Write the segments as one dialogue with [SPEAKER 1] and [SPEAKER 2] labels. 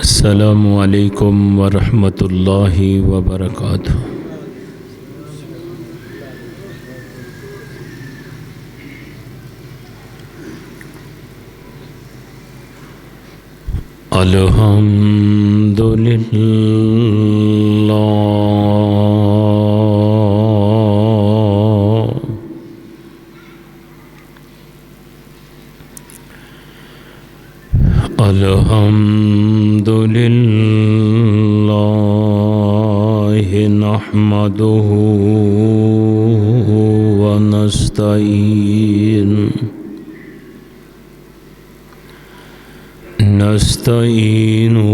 [SPEAKER 1] अस्सलामु अलैकुम वरहमतुल्लाहि वबरकातुहू। अल्हम्दुलिल्लाह अल्हम्दुलिल्लाहि नहमदुहु व नस्तईनु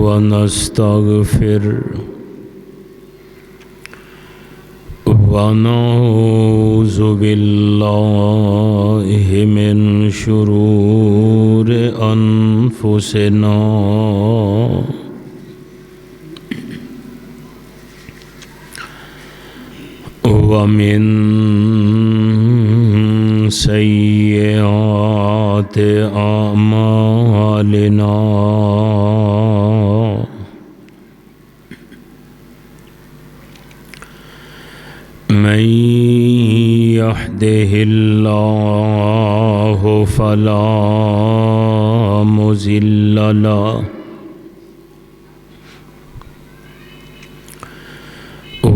[SPEAKER 1] व नस्तगफिर व नऊज़ु बिल्लाहि मिन शुरूरि अनफुसिना व मिन सय्यिआति अमालिना। मन यहदिहिल्लाहु फला मुज़िल्ल लहु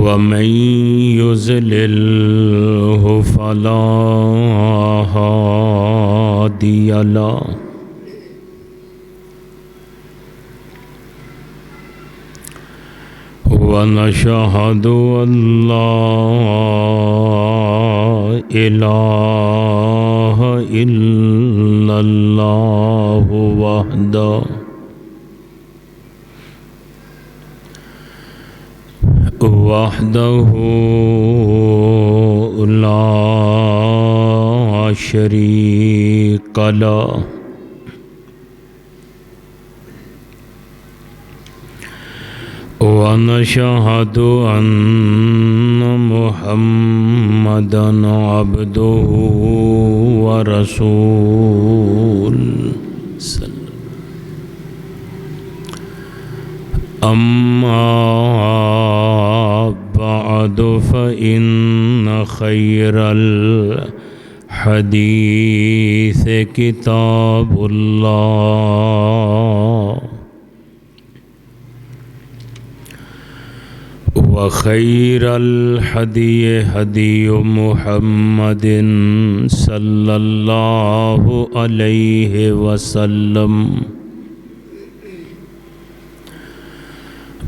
[SPEAKER 1] व मन युज़लिल्हु फला हादिय लहु। व नशहदु अल्ला इलाहा इल्लल्लाहु वहदहु ला शरीक लहु। व नशहदु अन्न मुहम्मदन अब्दुहु व रसूलुहु। अम्मा बअदु फ़इन्न खैरल हदीस किताबुल्लाह व खैरल हदी हदी मुहम्मदिन सल्लल्लाहु अलैहि वसल्लम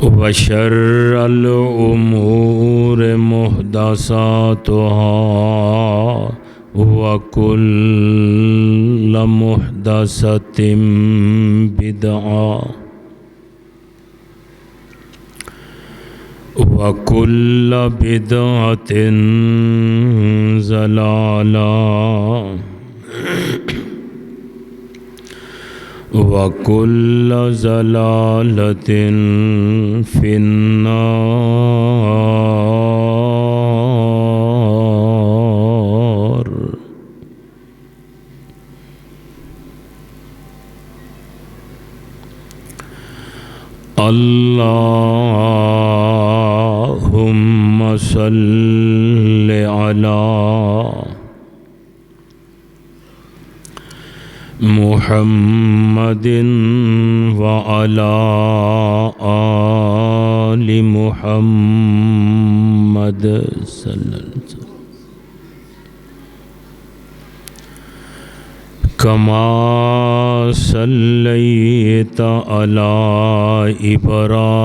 [SPEAKER 1] व शर्रल उमूर मुहदसातुहा व कुल्ल मुहदसतिन बिदअ व कुल्ल बिदअतिन ज़लाला व कुल्ल ज़लालतिन फिन्नार। अल्लाहुम्मा सल्लि अला मुहम्मदिन व अला आलि मुहम्मद सल्लल्लाहु कमा सल्लैता अला इब्राहीम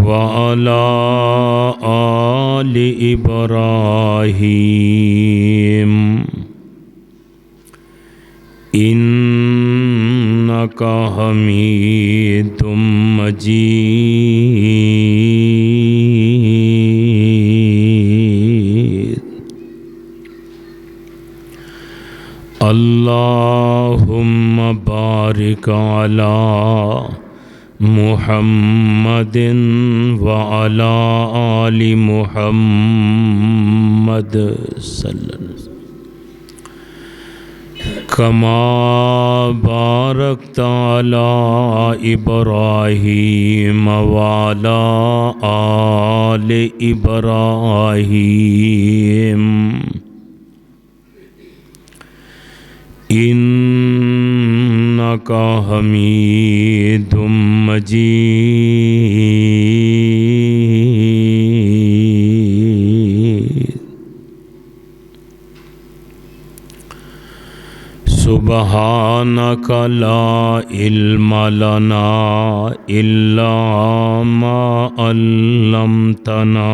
[SPEAKER 1] व अला आलि इब्राहीम इन्नका हमीदुम मजीद। अल्लाहुम्मा बारिक अला मुहम्मदिन व अला आलि मुहम्मद सल्लल्लाहु कमा बारकता अला इब्राहीम वाला आल इब्राहीम इन्नका हमीदुम मजीद। सुबहानका ला इल्म लना इल्ला मा अल्लमतना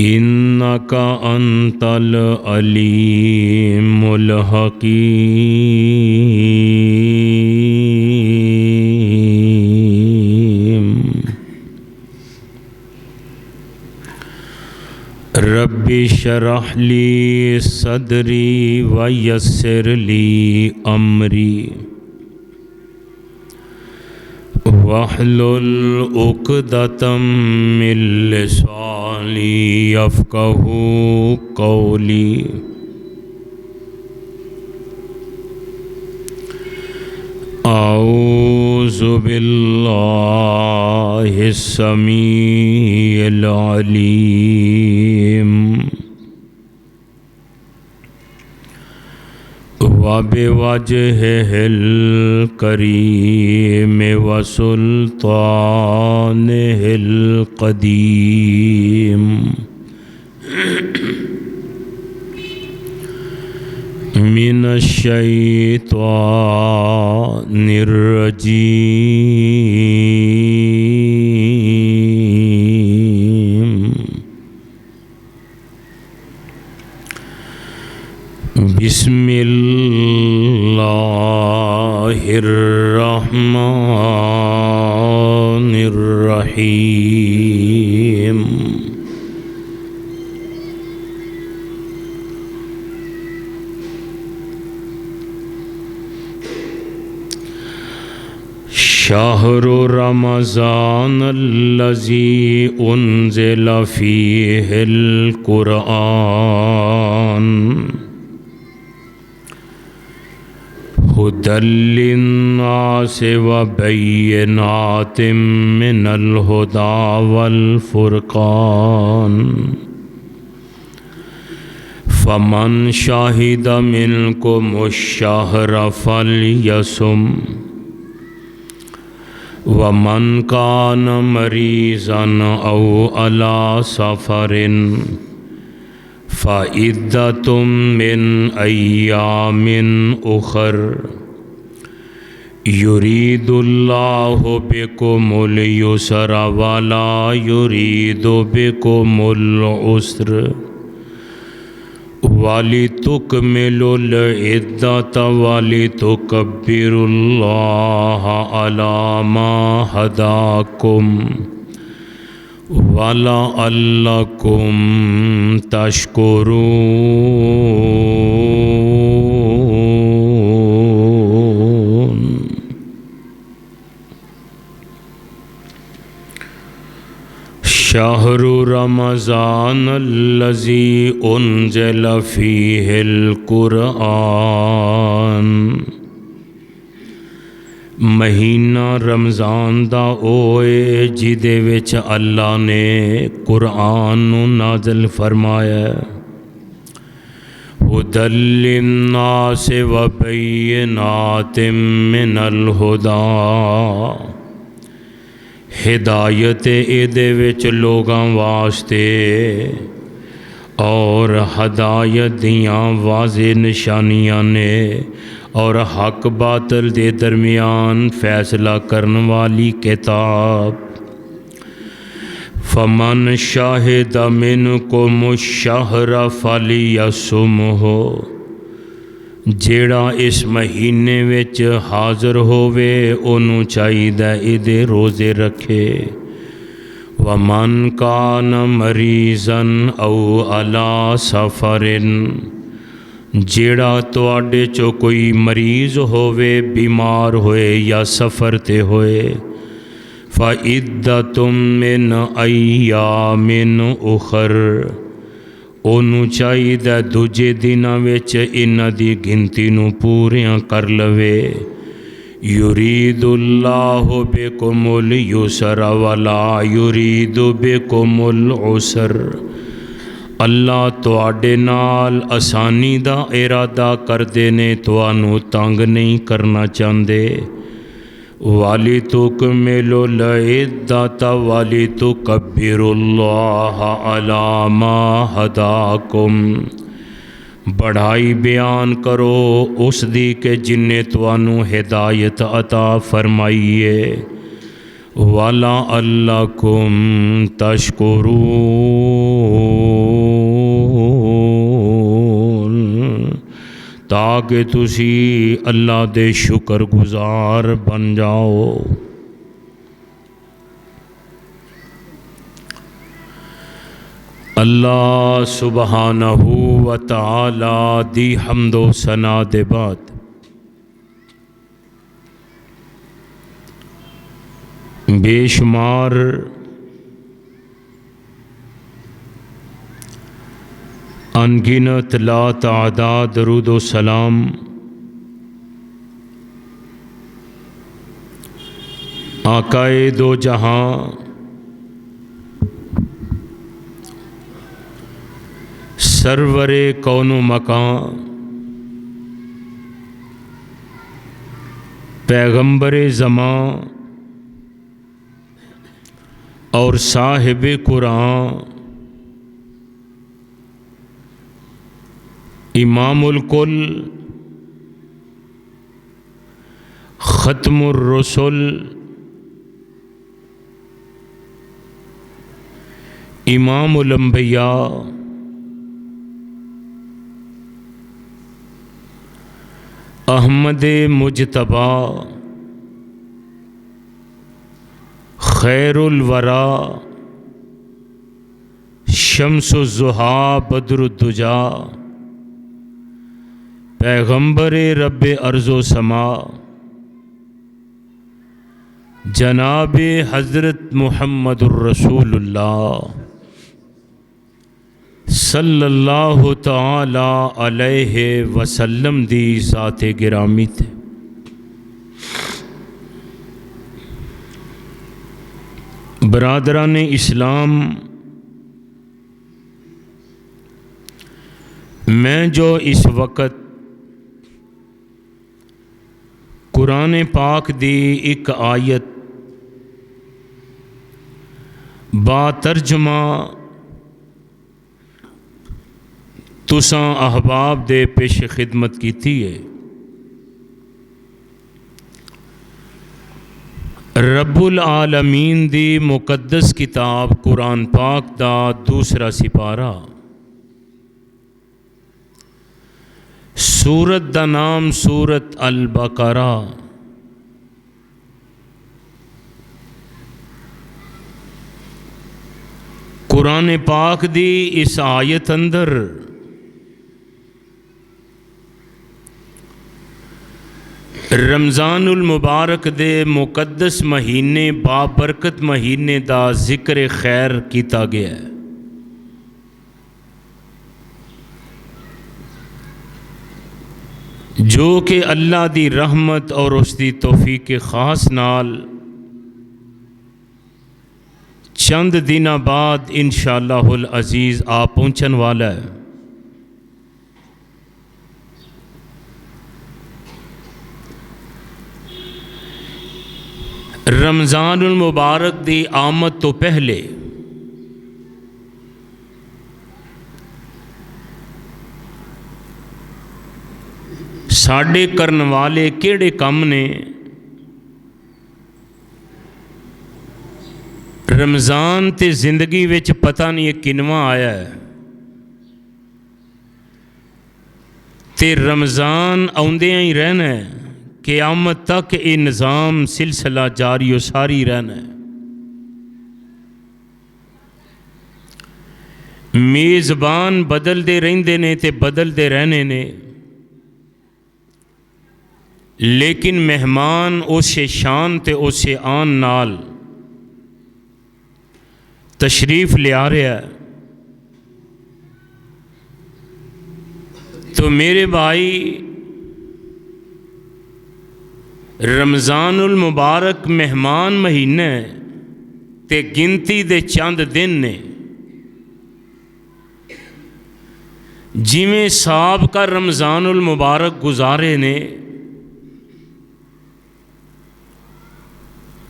[SPEAKER 1] इन्नका अंतल अलीमुल हकीम। रब्बि शरह ली सदरी व यस्सिर ली अमरी वहलुल उक़दतम मिन लिसानी यफ़क़हू क़ौली। औज़ु बिल्लाहिस समीइल अलीम वबिवजहिल करीम व सुल्तानिहिल क़दीम मिनश्शैतानिर्रजीम। बिस्मिल्लाहिर्रहमानिर्रहीम। शहरु रमज़ानल्लज़ी उन्ज़िल फ़ीहिल क़ुरआन हुदल लिन्नासि व बय्यिनातिम मिनल हुदा वल फ़ुरक़ान। फ़मन शाहिद मिनकुमुश्शहर फ़लयसुम वमन कान मरीज़न औ अला सफ़रिन फ़इद्दतुम मिन अय्यामिन उख़र। युरीदुल्लाहु बिकुमुल युस्र वला युरीदु बिकुमुल उस्र वलितुकमिलुल इद्दत वलितुकब्बिरुल्लाह अला मा हदाकुम वलअल्लकुम तशकुरून। शहरु रमज़ानल्लज़ी उन्ज़िल फ़ीहिल क़ुरआन। महीना रमज़ान दा ओए जिदे विच अल्लाह ने कुरान नू नाज़िल फरमाया। हुदल लिन्नासि व बय्यिनातिम मिनल हुदा। हिदायत इहदे विच लोगां वास्ते और हदायत दियां वाज़े निशानियां ने और हक बातल दे दरमियान फैसला करने वाली किताब। फमन शाहिद मिनकुमुश्शहर फ़लयसुमहु। जेड़ा इस महीने विच हाज़र होवे ओनू चाहिदा इहदे रोज़े रखे। वमन कान मरीज़न औ अला सफ़रिन। जेड़ा तुहाडे चो कोई मरीज़ होवे बीमार होए या सफ़र ते होए। फ़इद्दतुम मिन अय्यामिन उख़र। ਉਹਨੂੰ ਚਾਹੀਦਾ ਦੂਜੇ ਦਿਨਾਂ ਵਿੱਚ ਇਹਨਾਂ ਦੀ ਗਿਣਤੀ ਨੂੰ ਪੂਰਿਆਂ ਕਰ ਲਵੇ। युरीदुल्लाहु बिकुमुल युसर वला युरीदु बिकुमुल उसर। अल्लाह तुहाडे नाल आसानी दा इरादा करदे ने, तुहानू तंग नहीं करना चाहते। वाली तुकमिलुल इद्दत वाली तुकब्बिरुल्लाह अला मा हदाकुम। बढ़ाई बयान करो उस दी के जिन्ने तुहानू हिदायत अता फरमाई है। वाला अल्लाकुम तशकुरून, ताकि तुसी अल्लाह दे शुक्रगुजार बन जाओ। अल्लाह सुबहानहू व तआला दी हम्दो सना दे बाद बेशुमार अनगिनत ला तादाद दरूद व सलाम आकाए दो जहां सरवरे कौनो मकान पैगंबरे ज़मां और साहिब कुरान इमामुल कुल ख़त्मुर रसूल इमामुल अंबिया अहमद मुजतबा खैरुल वरा शम्सुज़्ज़ुहा बद्रुद्दुजा पैगंबर रब अर्ज़ो समा जनाब हज़रत मुहम्मदुर रसूलुल्लाह सल्लल्लाहु ताला अलैहि वसल्लम दी ज़ाते गिरामी थे। बरादरान इस्लाम, मैं जो इस वक़्त कुरान पाक दी एक आयत बातर्जमा तुसां अहबाब दे पेश खिदमत की है, रब्बुल आलमीन दी मुकद्दस किताब कुरान पाक दा दूसरा सिपारा, सूरत दा नाम सूरत अल बकरा। कुरान पाक दी इस आयत अंदर रमज़ानुल मुबारक दे मुकद्दस महीने बाबरकत महीने दा जिक्र खैर किया गया है। जो कि अल्लाह दी रहमत और उसकी तौफीक खास नाल चंद दिना बाद इंशाअल्लाहुल अज़ीज़ आ पहुँचन वाला है। रमज़ानुल मुबारक दी आमद तो पहले साढ़े करन वाले केड़े काम ने रमज़ान ते जिंदगी विच पता नहीं किनवा आया है ते रमज़ान आउंदियां ही रहना है, क़यामत तक ये निज़ाम सिलसिला जारी व सारी रहना है। मेज़बान बदलते रहंदे ने ते बदलते रहने ने, लेकिन मेहमान उसे शान ते उसे आन नाल तशरीफ़ लिया रहा है। तो मेरे भाई, रमज़ानुल मुबारक मेहमान महीना ते गिनती दे चंद दिन ने। जिमें साबका रमज़ानुल मुबारक गुजारे ने,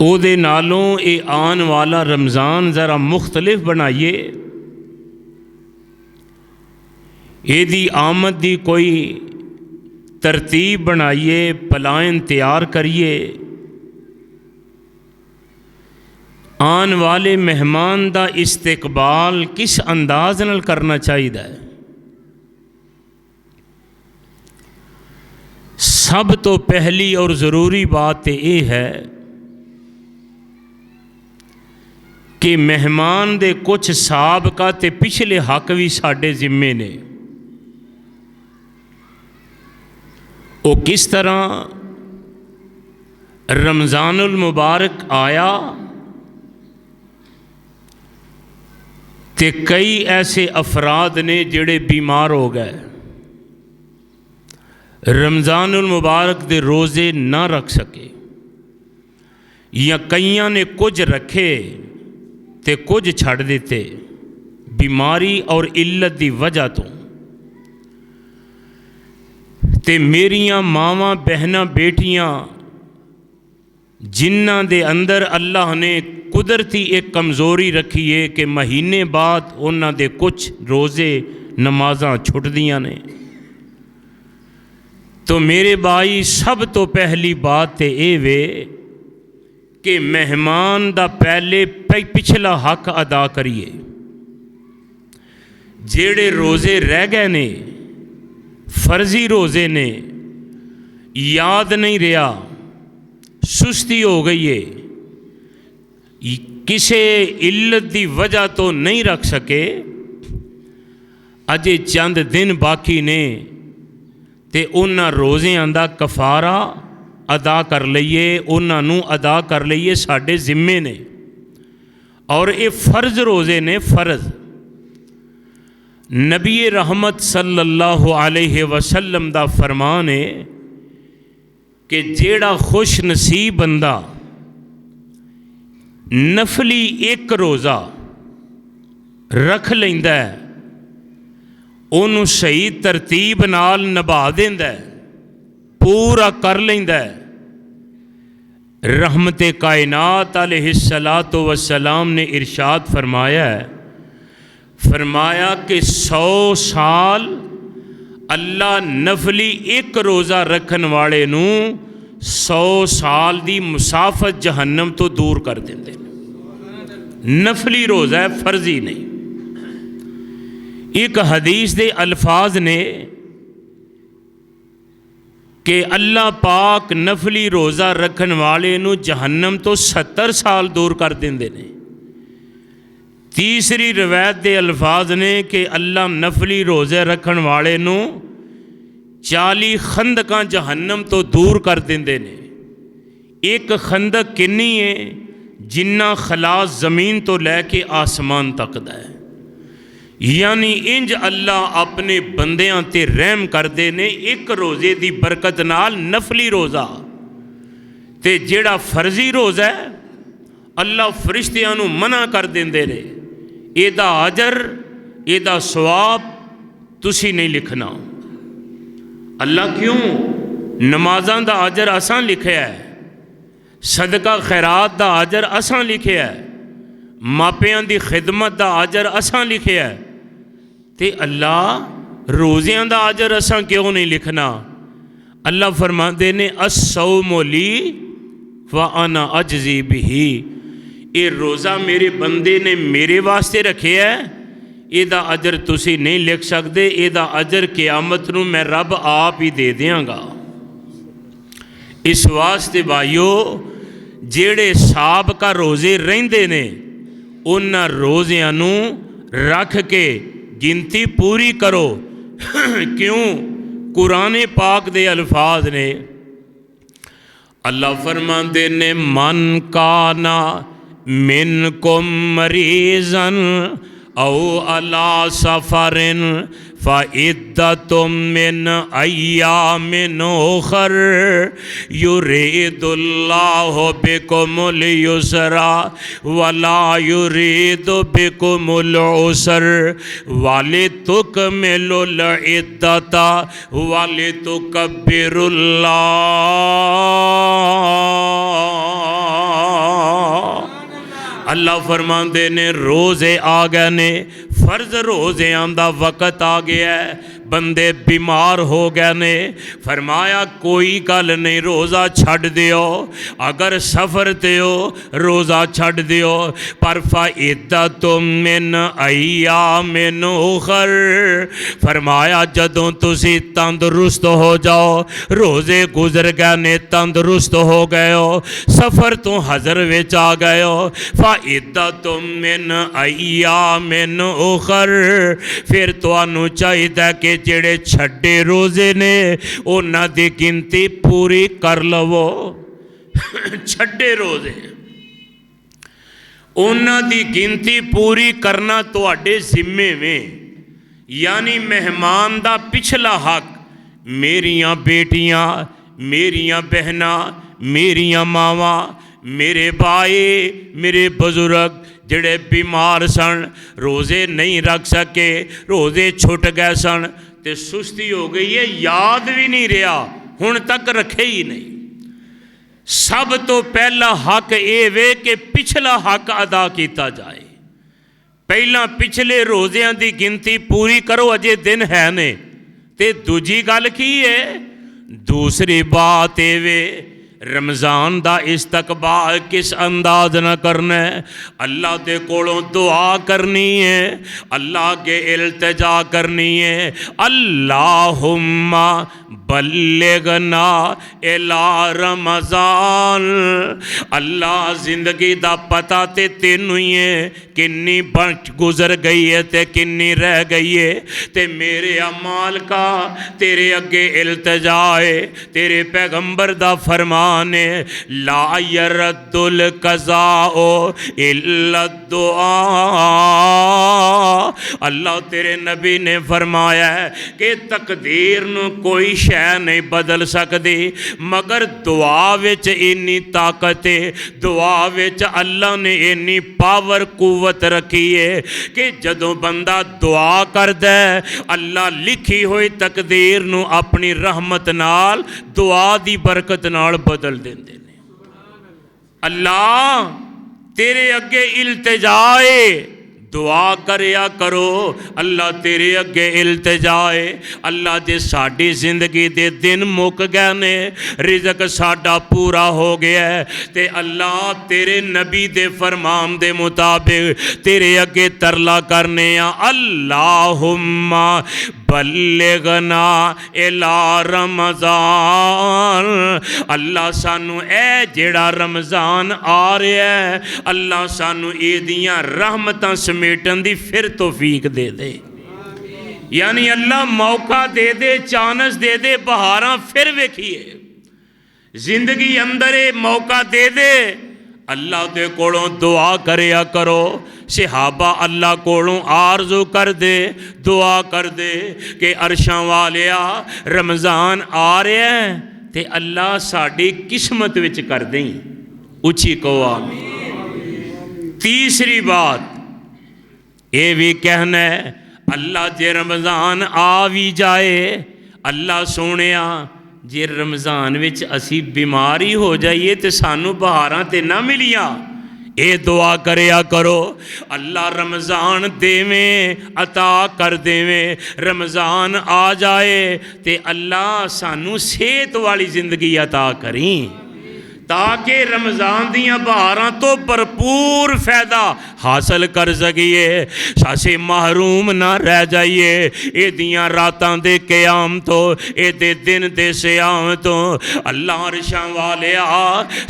[SPEAKER 1] ओदे नालों ये आन वाला रमज़ान ज़रा मुख्तलिफ बनाइए। एदी आमद दी कोई तरतीब बनाइए, प्लान तैयार करिए। आन वाले मेहमान दा इस्तकबाल किस अंदाज नाल करना चाहिए। सब तो पहली और ज़रूरी बात यह है कि मेहमान दे कुछ साबका ते पिछले हक भी साडे जिम्मे ने। वो किस तरह रमज़ानुल मुबारक आया ते कई ऐसे अफराद ने जिहड़े बीमार हो गए, रमज़ानुल मुबारक दे रोज़े ना रख सके, या कईयां ने कुछ रखे ते कुछ छड़ दिते बीमारी और इल्लत दी वजह तो। ते मेरियां मावां बहनां बेटियां जिन्हां दे अंदर अल्लाह ने कुदरती एक कमज़ोरी रखी है कि महीने बाद उन्हां दे कुछ रोज़े नमाज़ां छुटदियां ने। तो मेरे भाई, सब तो पहली बात तो ये वे कि मेहमान दा पहले पिछला हक अदा करिए। जेड़े रोज़े रह गए ने, फर्जी रोज़े ने, याद नहीं रहा, सुस्ती हो गई है, किसी इल्लत की वजह तो नहीं रख सके, अजे चंद दिन बाकी ने, ते उन्हां रोज़ियां दा कफारा अदा कर लईए, उन्हां अदा कर लईए, साडे जिम्मे ने। और ये फ़र्ज रोज़े ने, फ़र्ज। नबी रहमत सल्लल्लाहु अलैहि वसल्लम दा फरमान है कि जेड़ा खुश नसीब बंदा नफली एक रोज़ा रख लैंदा है, उन्होंने सही तरतीब नाल निभा देंदा है, पूरा कर लेंदा है। रहमते कायनात अलैहिस्सलातु वस्सलाम ने इरशाद फरमाया है, फरमाया कि 100 साल अल्लाह नफली एक रोज़ा रखन वाले नू 100 साल दी मुसाफत जहन्नम तो दूर कर देंदे। नफली रोज़ा है, फर्जी नहीं। एक हदीस दे अल्फाज ने कि अल्लाह पाक नफली रोज़ा रखन वाले नू जहन्नम तो 70 साल दूर कर देंदे ने। तीसरी रवायत दे अल्फाज ने कि अल्लाह नफली रोज़े रखन वाले नू 40 खंदकां जहन्नम तो दूर कर देंदे ने। एक खंदक किन्नी है? जिन्ना खलास ज़मीन तो लैके आसमान तक दा है। यानी इंज अल्लाह अपने बंदियां ते रहम करदे ने एक रोज़े दी बरकत नाल। नफली रोज़ा ते जेड़ा फर्जी रोज़ा है अल्लाह फरिश्तियां नू मना कर देंदे ने, एदा अजर एदा सवाब तुसी नहीं लिखना। अल्लाह क्यों? नमाज़ां दा अजर असां लिखिया है, सदका खैरात दा अजर असां लिखिया है, मापियां दी खिदमत दा अजर असां लिखिया है, ते अल्लाह रोज़ियां दा अजर असां क्यों नहीं लिखना? अल्लाह फरमाते ने अस्सौमु ली व अना अजज़ी बिही। ये रोज़ा मेरे बंदे ने मेरे वास्ते रखे है, एदा अजर तुसी नहीं लिख सकते। एदा अजर क़यामत नूं मैं रब आप ही दे देंगा। इस वास्ते भाइयों, जेड़े साबका रोज़े रहिंदे ने उन्हां रोज़ियां नूं रख के गिनती पूरी करो। क्यों? कुरान पाक दे अल्फाज ने, अल्लाह फरमाते ने मन काना मिनकुम मरीज़न औ अला सफरिन फ़इद्दतुम मिन अय्यामिन उख़र युरीदुल्लाहु बिकुमुल युसरा वला युरीदु बिकुमुल उसर वलितुकमिलुल इद्दता वलितुकब्बिरुल्लाह। अल्लाह फरमाते ने रोज़े आ गए ने, फर्ज रोज़ियां दा वक़्त आ गया है, बंदे बीमार हो गए ने, फरमाया कोई गल नहीं, रोज़ा छड़ दियो, अगर सफ़र ते हो रोज़ा छड़ दियो, पर फ़इद्दतुम मिन अय्यामिन उख़र, फरमाया जदों तुसी तंदुरुस्त हो जाओ, रोज़े गुजर गए ने, तंदुरुस्त हो गए हो, सफ़र तो हज़र विच आ गए हो, फ़इद्दतुम मिन अय्यामिन उख़र, फिर तुहानू चाहिए कि जेड़े छड्डे रोज़े ने उन्हां दी गिनती पूरी कर लवो। छड्डे रोज़े उन्हां दी गिनती पूरी करना तुहाडे जिम्मे में, यानी मेहमान दा पिछला हक, मेरियां बेटियां, मेरियां बहनां, मेरियां मावां, मेरे भाई, मेरे बुजुर्ग जिहड़े बीमार सन, रोज़े नहीं रख सके, रोज़े छुट गए सन, तो सुस्ती हो गई है, याद भी नहीं रहा, हुण तक रखे ही नहीं। सब तो पहला हक ये वे कि पिछला हक अदा किया जाए। पहला पिछले रोज़ियां की गिनती पूरी करो, अजे दिन है ने। ते दूजी गल की है, दूसरी बात ये वे रमज़ान दा इस्तकबाल किस अंदाज न करना है। अल्लाह के कोलों दुआ करनी है, अल्लाह के इल्तिजा करनी है, अल्लाहुम्मा बल्लिगना इला रमज़ान। अल्लाह जिंदगी दा पता ते तेनू ही है, किन्नी गुजर गई है ते किन्नी रह गई है, ते मेरे अमाल का तेरे अगे इल्तिजा है, तेरे पैगंबर दा फरमान ने, ला यरद्दुल क़ज़ाओ इल्ला दुआ। अल्लाह तेरे नबी ने फरमाया है कि तकदीर नू कोई शै नहीं बदल सकती, मगर दुआ विच इन्नी ताकत है, दुआ विच अल्लाह ने इन्नी पावर कुवत रखी है कि जदों बंदा दुआ करदा है, अल्लाह लिखी हुई तकदीर नू अपनी रहमत नाल, दुआ दी बरकत नाल बदल देंदे ने। अल्लाह तेरे अगे इल्तिजाए, दुआ करया करो, अल्लाह तेरे अगे इल्तिजाए। अल्लाह जे साडी जिंदगी दे दिन मुक गए ने, रिज़क साडा पूरा हो गया है, ते अल्लाह तेरे नबी दे फरमान दे मुताबिक तेरे अगे तरला करने आ, अल्लाहुम्मा बल्लिगना इला रमज़ान। अल्लाह सानू ए जेड़ा रमज़ान आ रहा है, अल्लाह सानू एदियां रहमतां समेटन दी फिर तौफीक दे दे, यानी अल्लाह मौका दे दे, चांस दे दे, बहारां फिर वेखिए, जिंदगी अंदर ये मौका दे दे। अल्लाह दे कोलों दुआ करया करो, सहाबा अल्लाह कोलों आरज़ू कर दे, दुआ कर दे कि अरशां वालिया रमज़ान आ रहा है, ते अल्लाह साड़ी किस्मत विच कर दें। उची कहो आमीन। तीसरी बात ये भी कहना है, अल्लाह जे रमज़ान आ भी जाए, अल्लाह सोनिया जे रमज़ान विच असी बीमार ही हो जाइए तो सानू बहारां ते ना मिलिया। ये दुआ करया करो, अल्लाह रमज़ान देवें, अता कर देवें, रमज़ान आ जाए तो अल्लाह सानू सेहत वाली जिंदगी अता करी, ताकि रमज़ान दियां बहारां तो भरपूर फ़ायदा हासिल कर सकीए, सासे महरूम ना रह जाइए एदियां रातां दे क़याम तो, एदे दिन दे सियाम तो। अल्लाह अरशां वालिया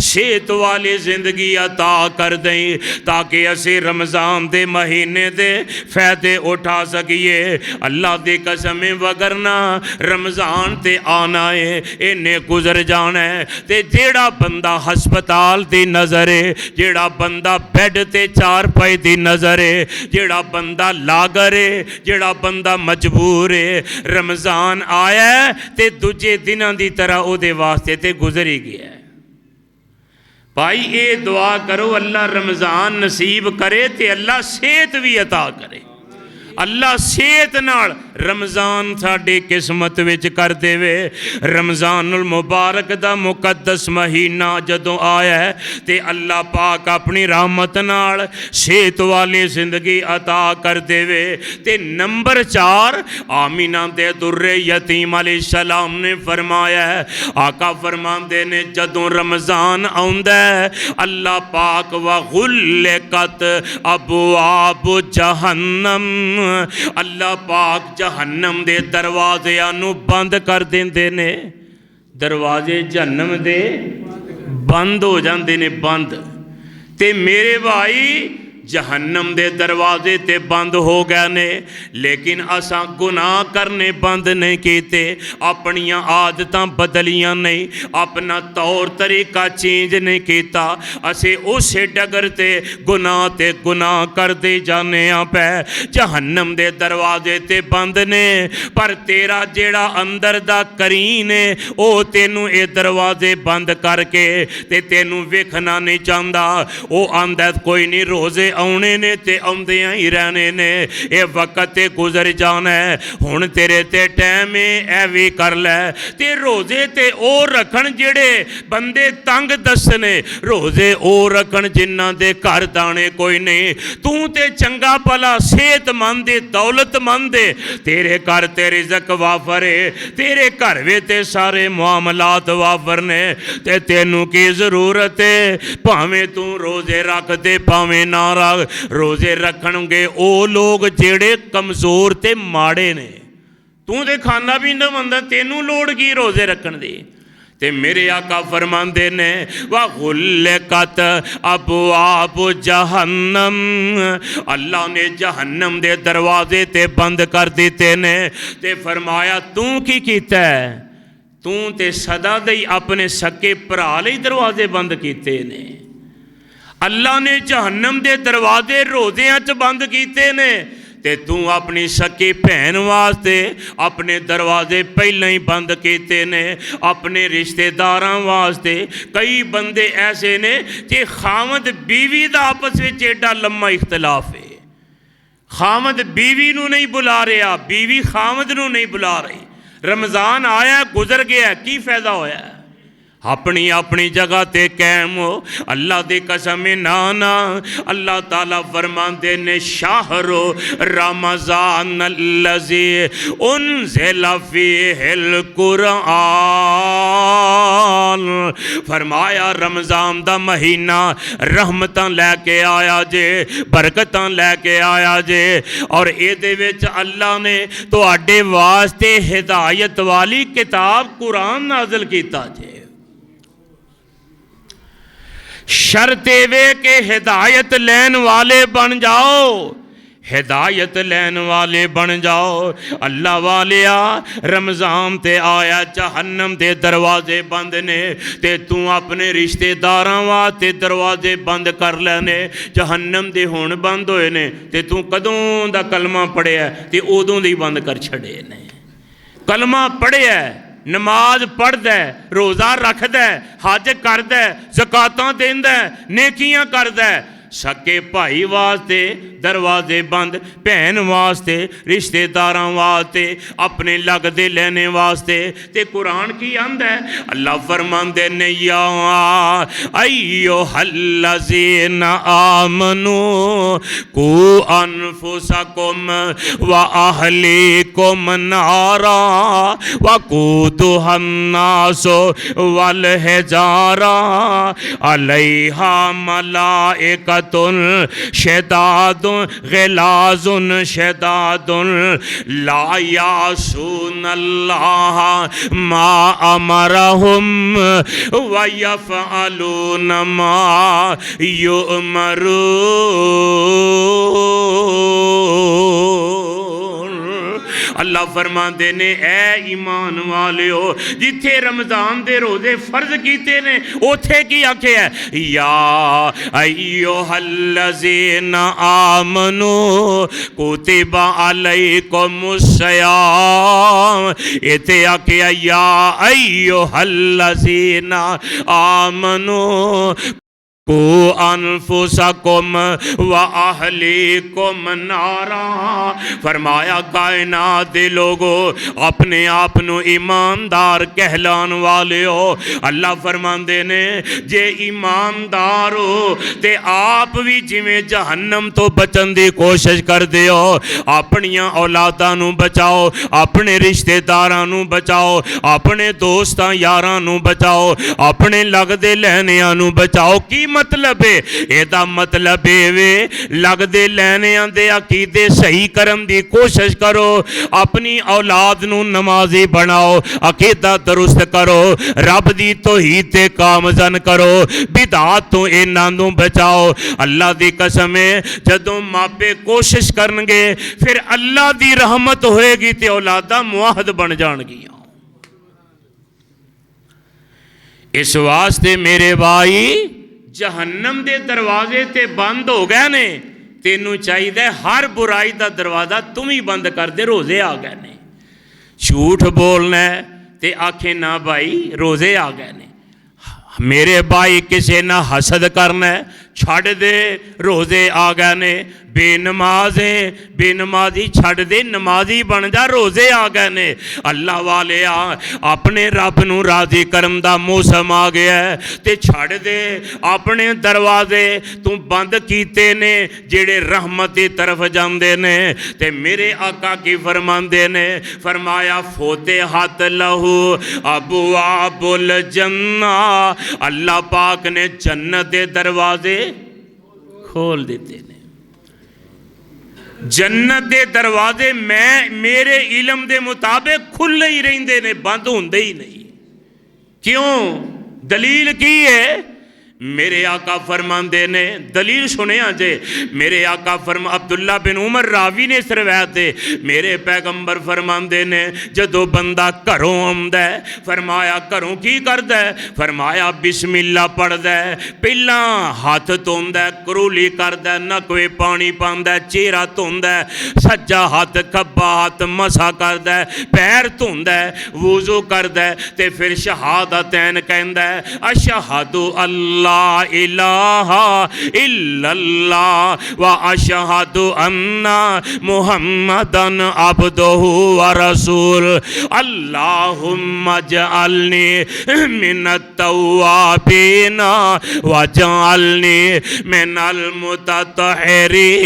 [SPEAKER 1] सेहत वाली जिंदगी अता कर दें, ताकि असी रमज़ान दे महीने दे फ़ायदे उठा सकीए। अल्लाह दी कसम वगरना रमज़ान ते आना है, इन्हें गुजर जाना है, ते जेड़ा बंदा जेड़ा हस्पताल दी नज़र है, जेड़ा बंदा बैड ते चारपाई दी नज़र है, जेड़ा बंदा लागर है, जेड़ा बंदा मजबूर है, रमज़ान आया ते दूजे दिनां दी तरह उहदे वास्ते ते गुजर ही गया है। भाई ये दुआ करो अल्लाह रमज़ान नसीब करे ते अल्लाह सेहत भी अता करे। अल्लाह सेहत नाल रमज़ान साडी किस्मत विच कर देवे। रमज़ानुल मुबारक दा मुकद्दस महीना जदों आया है ते अल्लाह पाक अपनी रहमत नाल सेहत वाली जिंदगी अता कर देवे। ते नंबर 4 आमीना दे दुर्रे यतीम अलैहिस्सलाम ने फरमाया है, आका फरमांदे ने जदों रमज़ान आउंदा है अल्लाह पाक व गुल्लकत अबवाब जहन्नम, अल्लाह पाक जहन्नम दे दरवाज़ियां नूं बंद कर देंदे ने। दरवाजे जहन्नम दे बंद हो जाते ने, बंद। ते मेरे भाई जहन्नम दे दरवाजे ते बंद हो गए ने, लेकिन असां गुनाह करने बंद नहीं कीते, अपनियां आदतां बदलियां नहीं, अपना तौर तरीका चेंज नहीं किया। असे उस डगर ते गुनाह करते जाने पै। जहन्नम दे दरवाजे ते बंद ने, पर तेरा जेड़ा अंदर दा करीन है वो तेनू ये दरवाजे बंद करके ते तेनू वेखना नहीं चाहता। वो आंदा कोई नहीं, रोज़े आने ने ते आउंदियां ही रहने ने, ये वक्त ते गुजर जाना है, हुण तेरे ते टाइम है भी कर लै। ते रोज़े ते ओ रखन जेड़े बंदे तंग दसने, रोज़े ओ रखन जिन्हां दे घर दाने कोई नहीं। तू ते चंगा भला सेहतमंद दौलतमंद, तेरे घर ते रिज़क वाफर है, तेरे घर वे ते सारे मामलात वाफर ने, ते तेनू की जरूरत है भावें तू रोज़े रख दे भावें ना रख। रोज़े रखणगे वो लोग जेड़े कमज़ोर ते माड़े ने। तू ते खाना पींदा बंदा, तेनू लोड़ की रोज़े रखण दी। ते मेरे आका फरमांदे ने वा गुल्लकत अबवाब जहन्नम, अल्लाह ने जहन्नम दे दरवाजे ते बंद कर दिते ने। ते फरमाया तू की कीता है? तू ते सदा दे अपने सके भरा लई दरवाजे बंद कीते ने। अल्लाह ने जहन्नम दे दरवाजे रोज़ियां च बंद कीते ने, ते तू अपनी सकी भैन वास्ते अपने दरवाजे पहले ही बंद किए ने। अपने रिश्तेदारां वास्ते कई बंदे ऐसे ने कि खामद बीवी का आपस में एडा लम्मा इख्तलाफ है, खामद बीवी नू नहीं बुला रहा, बीवी खामद नू नहीं बुला रही। रमज़ान आया गुजर गया, की फायदा होया? अपनी अपनी जगह ते कायम हो। अल्लाह दी कसम ना ना, अल्लाह ताला फरमांदे ने शाहरो रमज़ान अल्लज़ी उन्ज़िला फ़ीहिल कुरआन, फरमाया रमज़ान दा महीना रहमतां लैके आया जे, बरकतां लैके आया जे, और इहदे विच अल्लाह ने तुहाडे वास्ते हिदायत वाली किताब कुरान नाज़िल कीता जे। शर्त वे के हिदायत लैन वाले बन जाओ, हिदायत लैन वाले बन जाओ। अल्लाह वालिया रमज़ान ते आया, जहन्नम दे दरवाजे बंद ने, ते तू अपने रिश्तेदारां वास्ते दरवाजे बंद कर लेने। जहन्नम दे हुण बंद होए ने, ते तू कदों दा कलमा पढ़िया ते उदों दी बंद कर छड़े ने। कलमा पढ़िया, नमाज पढ़दा, रोज़ा रखदा, हज करदा, ज़कातां देंदा, नेकियां करदा, सके भाई वास्ते दरवाजे बंद, भैन वास्ते रिश्तेदारां वास्ते अपने लगदे लेने वास्ते। ते कुरान की आंदा है? अल्लाह फरमांदे ने या अय्युहल्लज़ीना आमनू कू अनफुसकुम व अहलीकुम नारा व कूदुहन नासु वल हिजारा अलैहा मलाइकतुन शदादुन गिलाजुन शदादुन ला यासूनल्लाह मा अमरहुम व यफ़अलून मा युअमरून। अल्लाह फरमाते ने ऐ ईमान वालियो जिथे रमज़ान दे रोज़े फर्ज कीते ने उथे की आख्या या अय्युहल्लज़ीना आमनू कुतिबा अलैकुमुस्सियाम इथे आख्या या अय्युहल्लज़ीना आमनू को अनफुसकुम व अहलीकुम नारा। फरमाया कायनात दे लोगो अपने आप नू ईमानदार कहलान वाले हो। अल्लाह फरमांदे ने जे ईमानदार हो ते आप भी जिवें जहन्नम तो बचन की कोशिश करदे हो अपनियां औलादां नू बचाओ, अपने रिश्तेदारां नू बचाओ, अपने दोस्तां यारां नू बचाओ, अपने लगदे लैनियां नू बचाओ। की मतलब है एदा मतलब वे लगदे लैनियां दे अकीदे सही करन दी कोशिश करो, अपनी औलाद नू नमाजी बनाओ, अकीदा दुरुस्त करो, रब दी तौहीद ते कामजन करो, बिदात तो इन्हां नू बचाओ। अल्लाह दी कसम है जदों मापे कोशिश करनगे फिर अल्लाह दी रहमत होएगी ते औलादा मुआहद बन जाणगियां। इस वास्ते मेरे भाई जहन्नम दे दरवाजे ते बंद हो गए ने, तेनू चाहिए हर बुराई का दरवाज़ा तुम ही बंद कर दे। रोज़े आ गए ने, झूठ बोलना है ते आखे ना भाई रोज़े आ गए ने, मेरे भाई किसी ना हसद करना है छड़ दे रोज़े आ गए ने, बेनमाज है बेनमाजी छड़ दे नमाजी बन जा रोज़े आ गए ने। अल्लाह वाले अपने रब नू राजी करन दा मौसम आ गया है ते छड़ दे अपने दरवाजे तू बंद कीते ने जेड़े रहमत की तरफ जाते ने। ते मेरे आका की फरमांदे ने फरमाया फोते हत लहू अबवाबुल जन्ना, अल्लाह पाक ने जन्नत के दरवाजे खोल दिते ने। जन्नत के दरवाजे मैं मेरे इलम के मुताबिक खुले ही रहिंदे ने, बंद होंदे ही नहीं। क्यों? दलील की है? मेरे आका फरमांदे ने, दलील सुनिया जे, मेरे आका फरमा अब्दुल्ला बिन उमर रावी ने इस रवायत दे, मेरे पैगंबर फरमांदे ने जदों बंदा घरों आउंदा है फरमाया घरों की करदा है, फरमाया बिस्मिल्ला पढ़दा है, पहला हाथ धोंदा है, करूली करदा है, नकवे पानी पांदा है, चेहरा धोंदा है, सज्जा हाथ खब्बा हाथ मसा करदा है, पैर धोंदा है, वुजू करदा है ते फिर शहादतैन कहंदा है अशहदु अल्लाह इलाहा इल्लल्लाह व अशहदु अन्ना मुहम्मदन अब्दुहु व रसूल। अल्लाहुम्मा जअलनी मिनत तव्वाबीन व जअलनी मिनल मुतत्तहिरीन।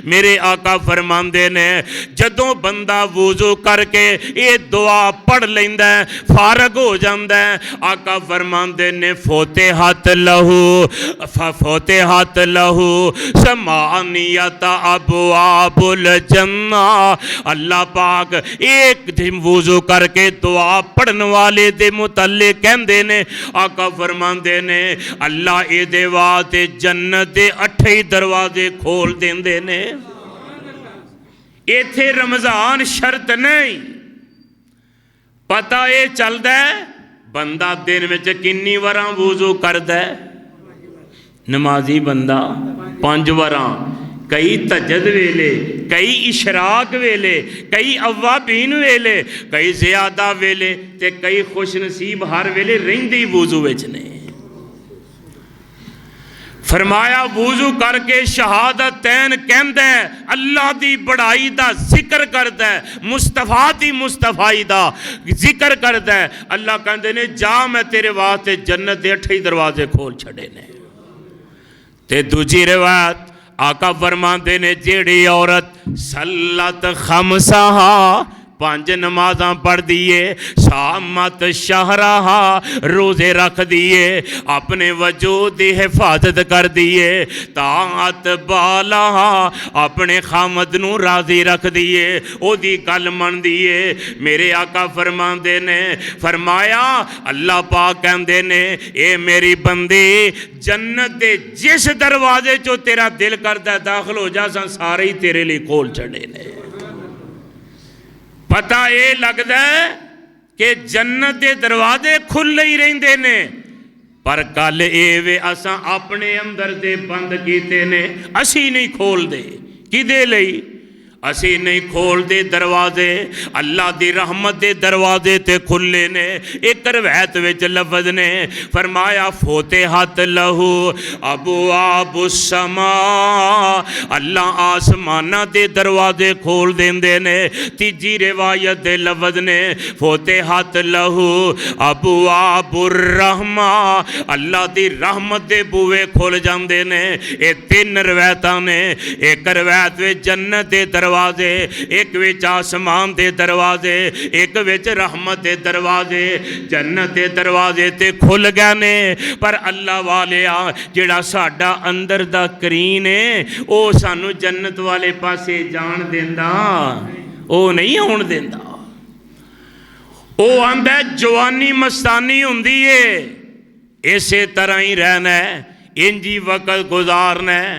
[SPEAKER 1] मेरे आका फरमांदे ने जदों बंदा वुजू करके ये दुआ पढ़ लैंदा है फारग हो जाता है, आका फरमांदे ने फोते हाथ लहू समानियत अबवाबुल जन्ना। अल्लाह पाक एक दिन वुजू करके दुआ पढ़ने वाले दे मुतल्लिक कहंदे ने, आका फरमांदे ने अल्लाह इहदे वास्ते जन्नत दे 8 ही दरवाजे खोल देंदे ने। इत्थे रमज़ान शर्त नहीं, पता ये चलता है बंदा दिन में किन्नी वार वुजू करदा है, नमाजी बंदा 5 वार, कई तजद वेले, कई इशराक वेले, कई अव्वाबीन वेले, कई ज़ियादा वेले ते कई खुश नसीब हर वेले रहिंदे ही वुजू विच ने। फरमाया वुजू करके शहादतैन कहंदा है, अल्लाह दी बड़ाई दा जिक्र करदा है, मुस्तफा दी मुस्तफाई दा जिक्र करदा है। अल्लाह कहंदे ने जा मैं तेरे वास्ते जन्नत दे 8 ही दरवाजे खोल छड़े ने। ते दूजी रिवायत आका फरमांदे ने जेड़ी औरत सल्लत खमसाहा 5 नमाज़ां पढ़ दिए, सामत शहराहा रोज़े रख दिए, अपने वजूद की हिफाजत कर दिए, ताअत बालाहा अपने खामद नू राज़ी रख दिए, ओदी गल मन दिए। मेरे आका फरमांदे ने, फरमाया अल्लाह पाक कहंदे ने, ए मेरी बंदी जन्नत दे जिस दरवाजे चो तेरा दिल करदा दाखिल हो जा, सारे ही तेरे लिए खोल छड़े ने। पता ये लगता है कि जन्नत के दरवाजे खुले ही रहिंदे ने, पर गल ये वे असां अपने अंदर दे बंद कीते ने, असी नहीं खोलते। किदे लई असी नहीं खोलते दरवाजे? अल्लाह की रहमत के दरवाजे ते खुले ने। एक रवायत विच लफज ने फरमाया, फोते हथ लहू अबू आबू समा, अल्लाह आसमाना के दरवाजे खोल देंदे ने। तीजी रिवायत दे लफज ने फोते हथ लहू अबू आबू रहमा, अल्लाह की रहमत के बूहे खुल जाते ने। ये 3 रवायत ने। एक रवायत में जन्नत के दरवाजे, एक विच आसमान के दरवाजे, एक विच रहमत के दरवाजे। जन्नत के दरवाजे ते खुल गए ने, पर अल्लाह वालिया जिहड़ा साडा अंदर दा करीन है वो सानू जन्नत वाले पासे जान देंदा, वो नहीं आउण देंदा। वो आंदा जवानी मस्तानी हुंदी है, इसे तरह ही रहना है, इंजी वक्त गुजारना है।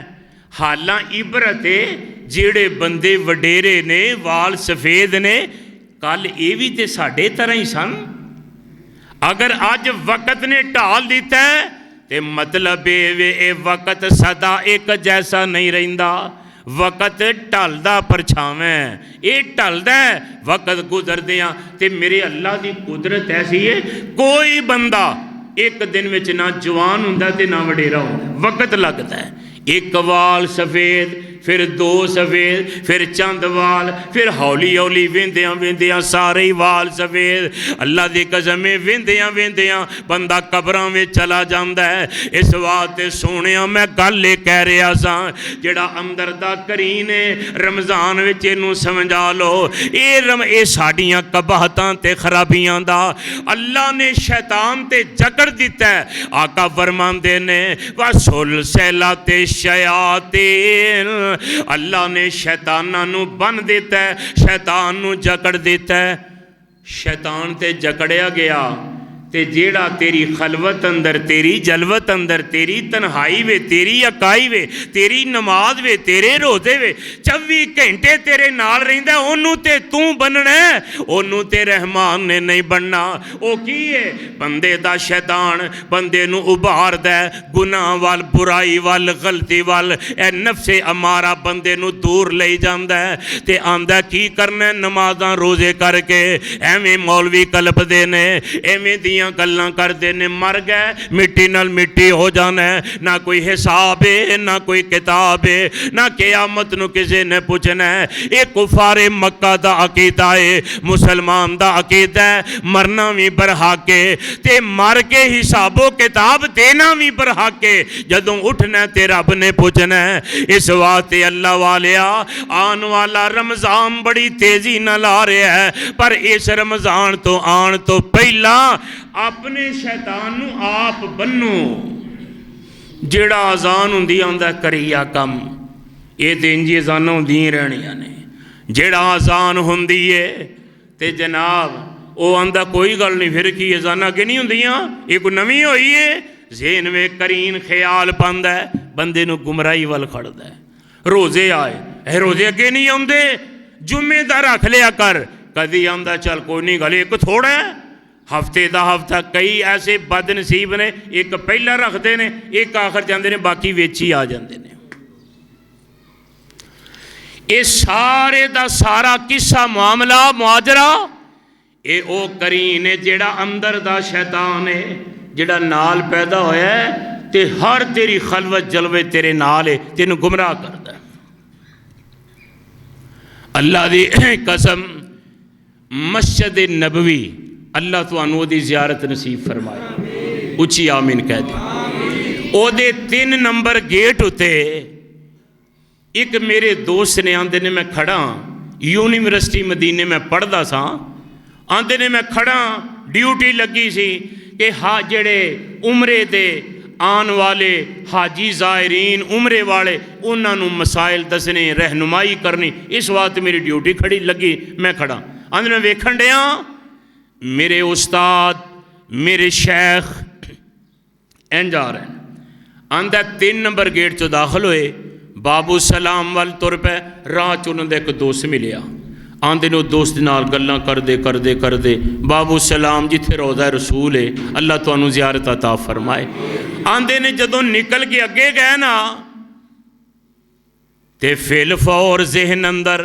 [SPEAKER 1] हालां इबरत है जेड़े बंदे वडेरे ने, वाल सफेद ने, कल ये भी तो साढ़े तरह ही सन। अगर अज वक्त ने ढाल दिता है तो मतलब ये वक्त सदा एक जैसा नहीं रहिंदा। वक्त ढलदा परछावें, ये ढलदा वक्त गुजरदियां। ते मेरे अल्लाह की कुदरत ऐसी है, कोई बंदा एक दिन में ना जवान हुंदा ते ना वडेरा हुंदा, वक्त लगता है। एक वाल सफेद, फिर 2 सफेद, फिर चंद वाल, फिर हौली हौली वेंदियां वेंदियां सारे ही वाल सफेद। अल्लाह की कसम वेंदियां वेंदियां बंदा कब्रां में चला जाता है। इस वास्ते सोने मैं गल ये कह रहा सा, जिहड़ा अंदर दा करीन है रमज़ान विच इहनूं समझा लो, ये साडियां कबाहतां ते खराबियां दा अल्लाह ने शैतान ते जकड़ दिता है। आका फरमांदे ने वसुल सैला ते शयातीन, अल्लाह ने शैताना नू बन दिता है, शैतान नू जकड़ दिता है। शैतान ते जकड़िया गया ते जेड़ा तेरी खलवत अंदर, तेरी जलवत अंदर, तेरी तन्हाई वे, तेरी अकाई वे, तेरी नमाज वे, तेरे रोजे वे, 24 घंटे तेरे नाल रहिंदा, ओनू ते तू बनना है, ओनू ते रहमान ने नहीं बनना। ओ की है? बंदे दा शैतान बंदे नू उभारदा है गुनाह वाल, बुराई वाल, गलती वाल। ए नफ्से अमारा बंदे नू दूर ले जांदा है ते आंदा की करना, नमाज़ां रोजे करके एवें मौलवी कलपदे ने, एवें दियां गल्लां करते ने, मर गए मिट्टी नाल मिट्टी हो जाना है, ना कोई हिसाब है ना कोई किताब है, ना क़यामत नूं किसी ने पूछना है। ये कुफारे मक्का दा अकीदा है, मुसलमान दा अकीदा है मरना भी बरहाके ते मर के हिसाबो किताब देना भी बरहाके, जदों उठना ते रब ने पूछना है। इस वास्ते अल्लाह वालिया आन वाला रमज़ान बड़ी तेजी नाल आ रहा है, पर इस रमज़ान तो आन तो पहला अपने शैतान नू आप बन्नो। जेड़ा अजान हुंदी आंदा करिया कम, ये तो इंजी अजाना होंदियां रहनियां ने। जेड़ा अजान हुंदी है ते जनाब वो आंदा कोई गल नहीं, फिर की अजाना अगे नहीं हुंदियां, ये कोई नवीं होई है। ज़हन में करीन ख्याल पांदा है, बंदे नू गुमराही वाल खड़दा है। रोजे आए, रोजे अगे नहीं आउंदे, जुम्मे दा रख लिया कर, कदी आंदा चल कोई नहीं गल, एक थोड़ा है हफ्ते का हफ्ता। कई ऐसे बदनसीब ने, एक पहला रखते हैं, एक आखिर जाते हैं, बाकी विच ही आ जाते हैं। ये सारे का सारा किस्सा मामला मुआजरा ये ओ करीन है जेड़ा अंदर दा शैतान है, जेड़ा नाल पैदा होया है ते हर तेरी खलवत जलवे तेरे नाल है, तेनू गुमराह करता है। अल्लाह दी कसम, मस्जिद नबवी अल्लाह तुहानू ओदी ज़ियारत नसीब फरमाए, उच्ची आमीन कह दे। ओदे 3 नंबर गेट उत्ते एक मेरे दोस्त ने आंदे ने, मैं खड़ा यूनीवर्सिटी मदीने मैं पढ़दा सा, आंदे ने मैं खड़ा ड्यूटी लगी सी कि हाँ जेड़े उमरे दे आने वाले हाजी ज़ायरीन उमरे वाले उन्होंने मसाइल दसने, रहनुमाई करनी, इस वास्ते मेरी ड्यूटी खड़ी लगी। मैं खड़ा आंदे मैं वेखन डया मेरे उस्ताद मेरे शेख इंज आ रहे हैं। आंदा 3 नंबर गेट चो दाखिल होए, बाबू सलाम वाल तुर पे, राह च उन्होंने एक दोस्त मिलिया। आंदे ने दोस्त नाल गल्लां करदे करदे करदे बाबू सलाम जिथे रोज़ा रसूल है अल्लाह तुहानू ज़ियारत अता फरमाए। आंदे ने जदों निकल के अगे गए ना ते फिल फौर जहन अंदर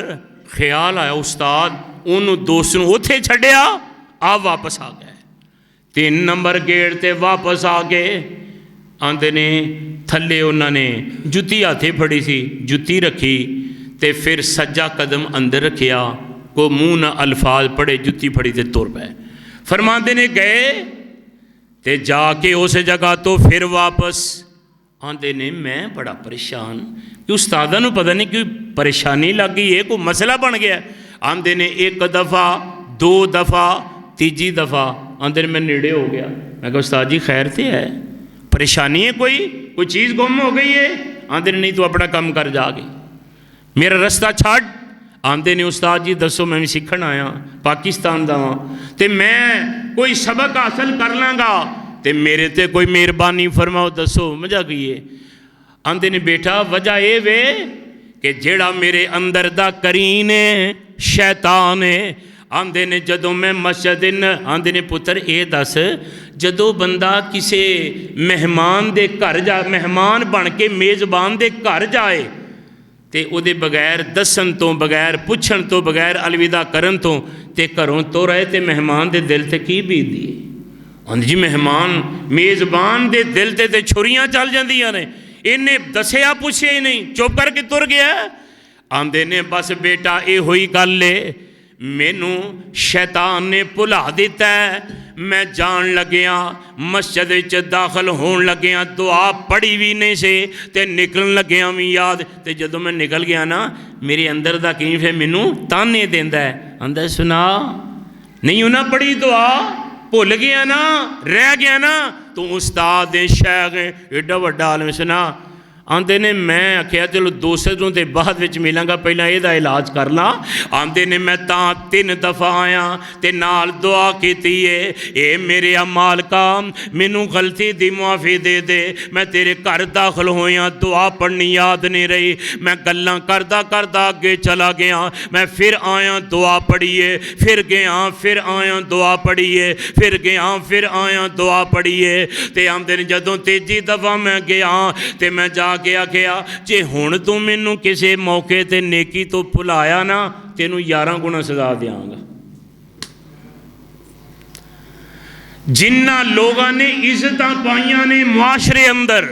[SPEAKER 1] ख्याल आया उस्ताद उन्होंने दोस्त नूं उत्थे छड्डिया, आप वापस आ गए। 3 नंबर गेट ते वापस आ गए। आंदे ने थले उन्होंने जुत्ती हाथे फड़ी सी, जुत्ती रखी ते फिर सज्जा कदम अंदर रखिया, को मुँह न अल्फाज पढ़े, जुत्ती फड़ी ते तुर पे। फरमाते ने गए ते जाके उस जगह तो फिर वापस आंदे ने मैं बड़ा परेशान कि उस्तादा नूं पता नहीं कोई परेशानी लग गई है, कोई मसला बन गया। आंदे ने 1 दफ़ा 2 दफ़ा 3जी दफ़ा आंदे ने मैं नेड़े हो गया। मैं कहा उस्ताद जी खैर तो है, परेशानी है, कोई चीज़ गुम हो गई है? आंदे ने नहीं तू अपना काम कर जाके, मेरा रास्ता छड़। आंदे ने उस्ताद जी दसो मैं भी सीखण आया, पाकिस्तान दा वां ते मैं कोई सबक हासिल कर लाँगा ते मेरे ते कोई मेहरबानी फरमाओ, दसो मजा की है? आंदे ने बेटा वजह ये वे कि जेड़ा मेरे अंदर दा करीन है शैतान है। आंदे ने जदों मैं मस्जिद आंदे ने पुत्र ये दस जदों बंदा किसी मेहमान दे घर जा, मेहमान बन के मेज़बान दे घर जाए ते उहदे बगैर दसन तो बगैर पुछण तो बगैर अलविदा करन तो ते घरों तो रहे ते मेहमान दे दिल ते की बीतदी है? हाँ जी मेहमान मेज़बान दे दिल ते छुरियां चल जांदियां ने, इन्हें दसिया पुछिया ही नहीं, चुप करके तुर गया। आंदे ने बस बेटा ये हुई गल है, मैनू शैतान ने भुला दिता है। मैं जान लग्या मस्जिद च दाखिल होन लग्या, दुआ पढ़ी भी नहीं से ते निकलन लग्या भी याद, ते जदों मैं निकल गया ना मेरे अंदर दा की फिर मैनू ताने देंदा है, आंदा सुना नहीं उन्हें पढ़ी दुआ, भुल गया ना, रह गया ना, तू उस्ताद शेख एडा वड्डा आलम सुना। आंदे ने मैं आख्या चलो दोस्तों तो बाद विच मिलांगा, पहला यदा इलाज कर ला। आंदे ने मैं तां 3 दफ़ा आया ते नाल दुआ कीती है, ए मेरे मालका मैनू गलती दी मुआफ़ी दे दे, मैं तेरे घर दाखिल होया दुआ पढ़नी याद नहीं रही, मैं गल्लां करदा करदा अगे चला गया, मैं फिर आया दुआ पढ़िए, फिर गया फिर आया दुआ पढ़िए, फिर गया फिर आया दुआ पढ़िए। ते आंदे ने जदों 3जी दफ़ा मैं गया ते मैं जा के आख्या जे हुण तू मैनू किसी मौके ते नेकी तो भुलाया ना तेनू 11 गुना सजा देंगा। जिन्ना लोगों ने इज्जत पाइया ने मुआशरे अंदर,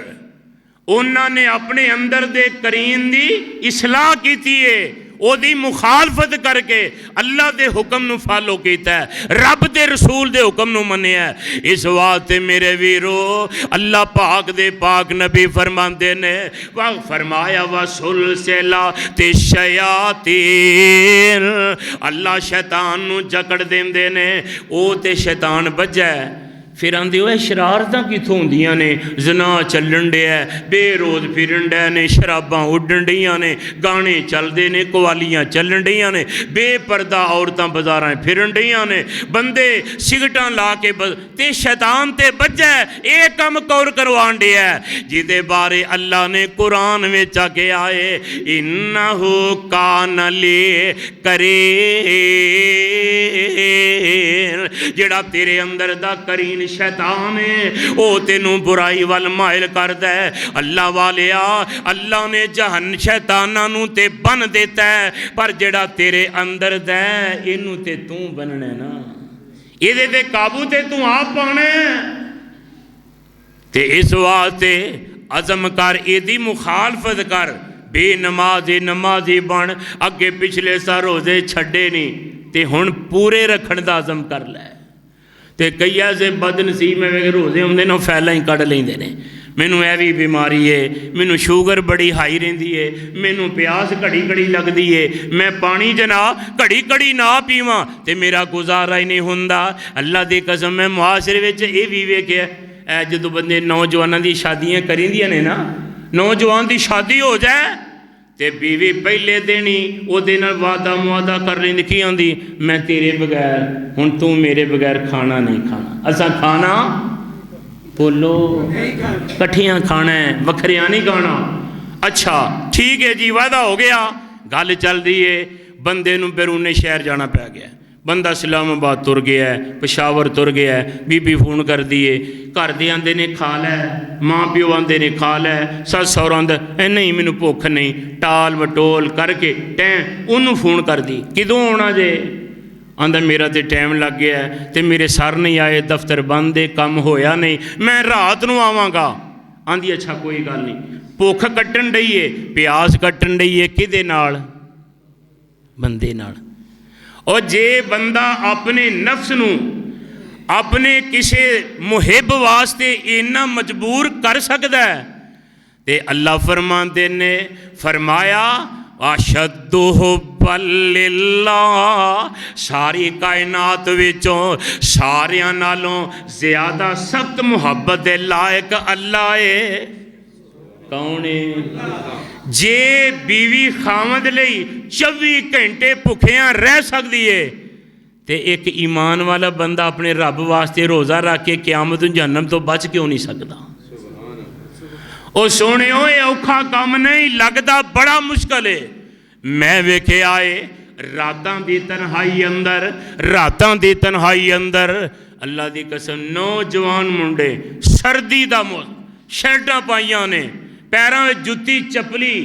[SPEAKER 1] उन्होंने अपने अंदर दे करीन दी इसलाह की है, ओदी मुखालफत करके अल्लाह दे हुक्म नू फॉलो कीता है, रब दे रसूल दे हुक्म नू मन्निया है। इस वास्ते मेरे वीरो अल्लाह पाक दे पाक नबी फरमाते ने वह फरमाया वसुल सेला ते शयातीन, अल्लाह शैतान नू जकड़ देंदे ने, ओ ते शैतान बज्जा फिर आंदे हो शरारतां कित्थों होंदियां ने, जना चलन डिया, बेरोज़ फिरन डे ने, शराबां उड्डन डियां ने, गाने चलते ने, कवालियां चलन डियां ने, बेपर्दा औरतां बाजारां फिरन डियां ने, बंदे सिगटां ला के ते शैतान ते बज्जा ये कम कौर करवान डिया जिदे बारे अल्लाह ने कुरान में आके आए इन्नहु कान ली करे, जेड़ा तेरे अंदर दा करीन शैतान है वो तेनू बुराई वाल मायल करदा है। अल्लाह वालिया अल्लाह ने जहन शैताना नू ते बन देता है, पर जेड़ा तेरे अंदर दा इनू ते तू बनना ना, इहदे ते काबू ते तू आप पाना ते इस वास्ते अज़म कर, इहदी मुखालफत कर, बेनमाजी नमाजी बन, अगे पिछले सा रोज़े छड्डे नहीं ते हुण पूरे रखण दा अज़म कर लै। तो कई ऐसे बदनसीब में रोज़े आते ना फैला ही कढ़ लेंदे ने, मैनू यह भी बीमारी है, मैनू शूगर बड़ी हाई रहिंदी है, मैनू प्यास घड़ी घड़ी लगती है, मैं पानी जना घड़ी घड़ी ना पीवां ते मेरा गुजारा ही नहीं हुंदा। अल्लाह दी कसम मैं मुआशरे विच ये भी वेखिया जदों बंदे नौजवानों दी शादियां करींदियां ने ना, नौजवान दी शादी हो जाए ते बीवी पहले दिन ही उहदे नाल वादा मुआदा कर लैंदी की आंदी मैं तेरे बगैर हुण तू मेरे बगैर खाना नहीं खाना, असां खाना बोलो कट्ठियां खाना है, वखरिया नहीं खाना। अच्छा ठीक है जी, वादा हो गया, गल चल रही है, बंदे नूं बैरूने शहर जाना पै गया, बंदा इस्लामाबाद तुर गया है, पेशावर तुर गया है, बीबी फोन कर दी है, घर दे आंदे ने खा लै, माँ प्यो आंदे ने खा लै, सस सौरा आंदा नहीं मैनू भुख नहीं, टाल मटोल करके टैम उन्होंने फोन कर दी किदों आना जे, आंदा मेरा तो टाइम लग गया है तो मेरे सर नहीं आए, दफ्तर बंद है, काम होया नहीं, मैं रात नूं आवांगा। आंदी अच्छा कोई गल नहीं, भुख कट्टन डई है, प्यास कट्टन डई है, किदे नाल? बंदे नाल। और जे बंदा अपने नफ्स नूं अपने किसी मुहिब वास्ते इन्ना मजबूर कर सकता है ते अल्लाह फरमाते ने फरमाया अशद्दु हुब्बल्लिल्लाह, सारी कायनात विचों सारियां नालों ज़्यादा सख्त मुहब्बत दे लायक अल्लाह है। कौन है? जे बीवी खामद लई 24 घंटे भुखियां रह सकती है तो एक ईमान वाला बंदा अपने रब वास्ते रोज़ा रख के क़यामत जहन्नम तो बच क्यों नहीं सकता? ओ सोने औखा काम नहीं लगता, बड़ा मुश्किल है। मैं वेखे आए रातां दी तन्हाई अंदर, रातां दी तन्हाई अंदर अल्लाह दी कसम नौजवान मुंडे सर्दी दा मौसम, शर्टां पाइयां ने, पैरों में जुत्ती चपली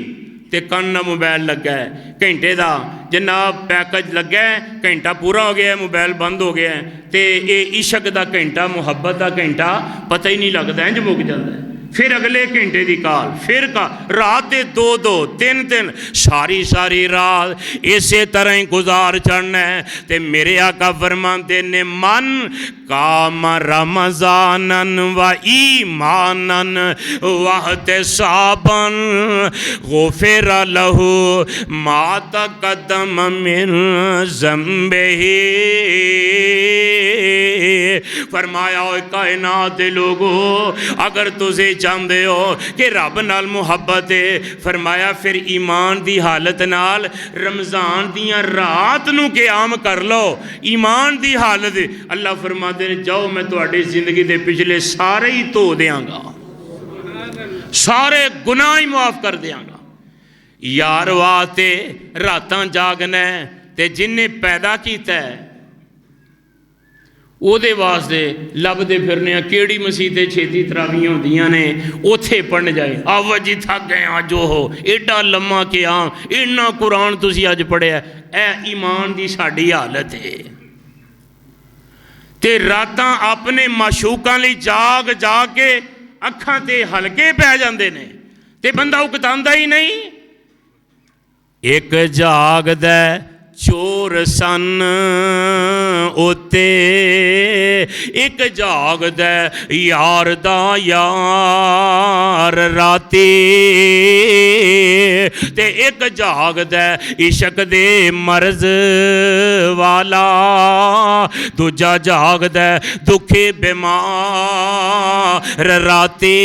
[SPEAKER 1] ते कन्न मोबाइल लगा है, घंटे का जनाब पैकेज लगा है, घंटा पूरा हो गया, मोबाइल बंद हो गया तो ये इशक का घंटा, मुहब्बत का घंटा पता ही नहीं लगता, इंज मुक जाता है। फिर अगले घंटे की काल, फिर का रात के 2-2 3-3 सारी सारी रात इसे तरह ही गुजार चढ़ना है। तो मेरे आका फरमाते ने मन काम रमजानन व ईमानन वहतिसाबन गुफिर लहू मा तक़द्दम मिन ज़ंबिही। फरमाया ओ कायनात दे लोगो, अगर तुझे चाहते हो कि रब नाल मुहब्बत है, फरमाया फिर ईमान दी हालत नाल रमज़ान दियां रात नूं क़याम कर लो। ईमान दी हालत अल्लाह फरमाते ने जाओ मैं तुहाडी जिंदगी दे पिछले सारे ही धो देंगा, सारे गुनाह ही माफ़ कर देंगा। यार वास्ते रातां जागना ते जिन्हें पैदा किया है ਉਹਦੇ वास्ते लभदे फिरने किहड़ी मसीते छेती तरावियां होंदियां ने, उत्थे पढ़न जाए आवा जी थक गए अज हो एडा लम्मा क़याम, इन्ना कुरान तुसीं अज पढ़िया, ए ईमान दी साडी हालत है। ते रातां अपने माशूकां लई जाग जाग के अखां ते हलके पै जांदे ने ते बंदा उकतांदा ही नहीं। एक जागदा चोर सन उते, एक जागदा यार दा यार राती, ते एक जागदा इशक दे मर्ज वाला, दूजा जागदा दुखे बीमार राती।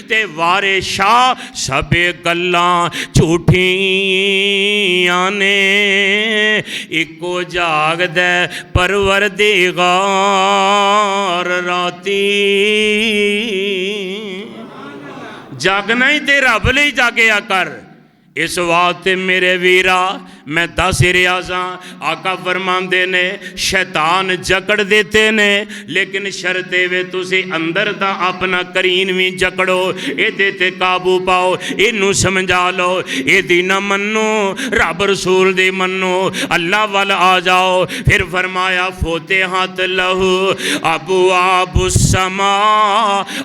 [SPEAKER 1] ते वारे शाह सबे गल्लां झूठियां ने, इको जागदा परवरदिगार राती। जागना ही ते रब लई जागया कर। इस वास्ते मेरे वीरा मैं दस रहा सा, आका फरमाते ने शैतान जकड़ देते ने, लेकिन शर्ते वे तुसी अंदर दा अपना करीन भी जकड़ो, ये ते काबू पाओ, इनू समझा लो, ये ना मनो, रब रसूल दी मनो, अल्लाह वाल आ जाओ। फिर फरमाया फोते हाथ लहू अबू आबू समा,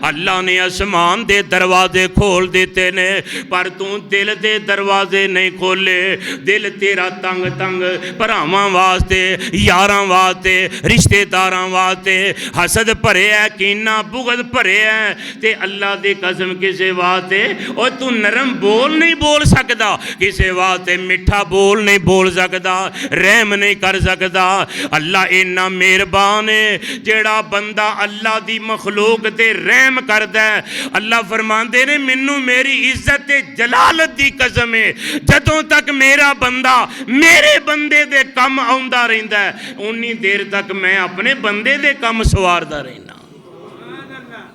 [SPEAKER 1] अल्लाह ने आसमान दे दरवाजे खोल देते ने, पर तू दिल दे दरवाजे नहीं खोले। दिल चेहरा तंग तंग भरावां वास्ते, यारां वास्ते, रिश्तेदारां वास्ते हसद भरे है, कीना बुगद भरे है। ते अल्लाह दी कसम किसे वास्ते और तू नरम बोल नहीं बोल सकदा, किसे वास्ते मिठा बोल नहीं बोल सकदा, रहम नहीं कर सकदा। अल्लाह इन्ना मेहरबान है जेड़ा बंदा अल्लाह दी मखलूक ते रहम करदा है। अल्लाह फरमांदे ने मैनू मेरी इज्जत ते जलालत दी कसम है, जदों तक मेरा बंदा मेरे बंदे दे कम आउंदा रहिंदा है उन्नी देर तक मैं अपने बंदे दे कम सवारदा रहना।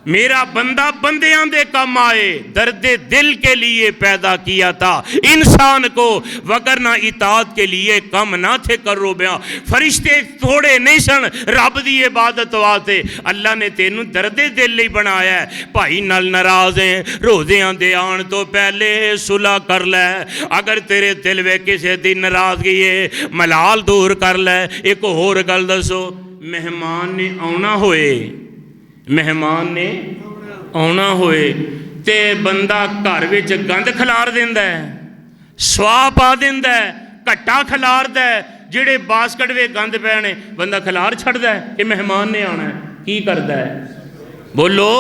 [SPEAKER 1] मेरा बंदा बंदियां दे कम आए, दर्दे दिल के लिए पैदा किया था इंसान को, वगरना इताअत के लिए कम ना थे करो बयां। फरिश्ते थोड़े नहीं सन रब दी इबादत वास्ते, अल्लाह ने तेनू दर्दे दिल ही बनाया है। भाई नाल नाराज है, रोज़ियां दे आण तो पहले सुलह कर लै। अगर तेरे दिल में किसी दी नाराजगी है मलाल दूर कर लै। एक होर गल दसो, मेहमान ने आना होए, मेहमान ने आना होए ते बंदा घर विच गंद खिलार दिंदा है, स्वाह पा दिंदा है, घट्टा खिलारदा है, जिहड़े बास्कट वे गंद पैने बंदा खिलार छड्डदा है कि मेहमान ने आना है। की करदा है बोलो?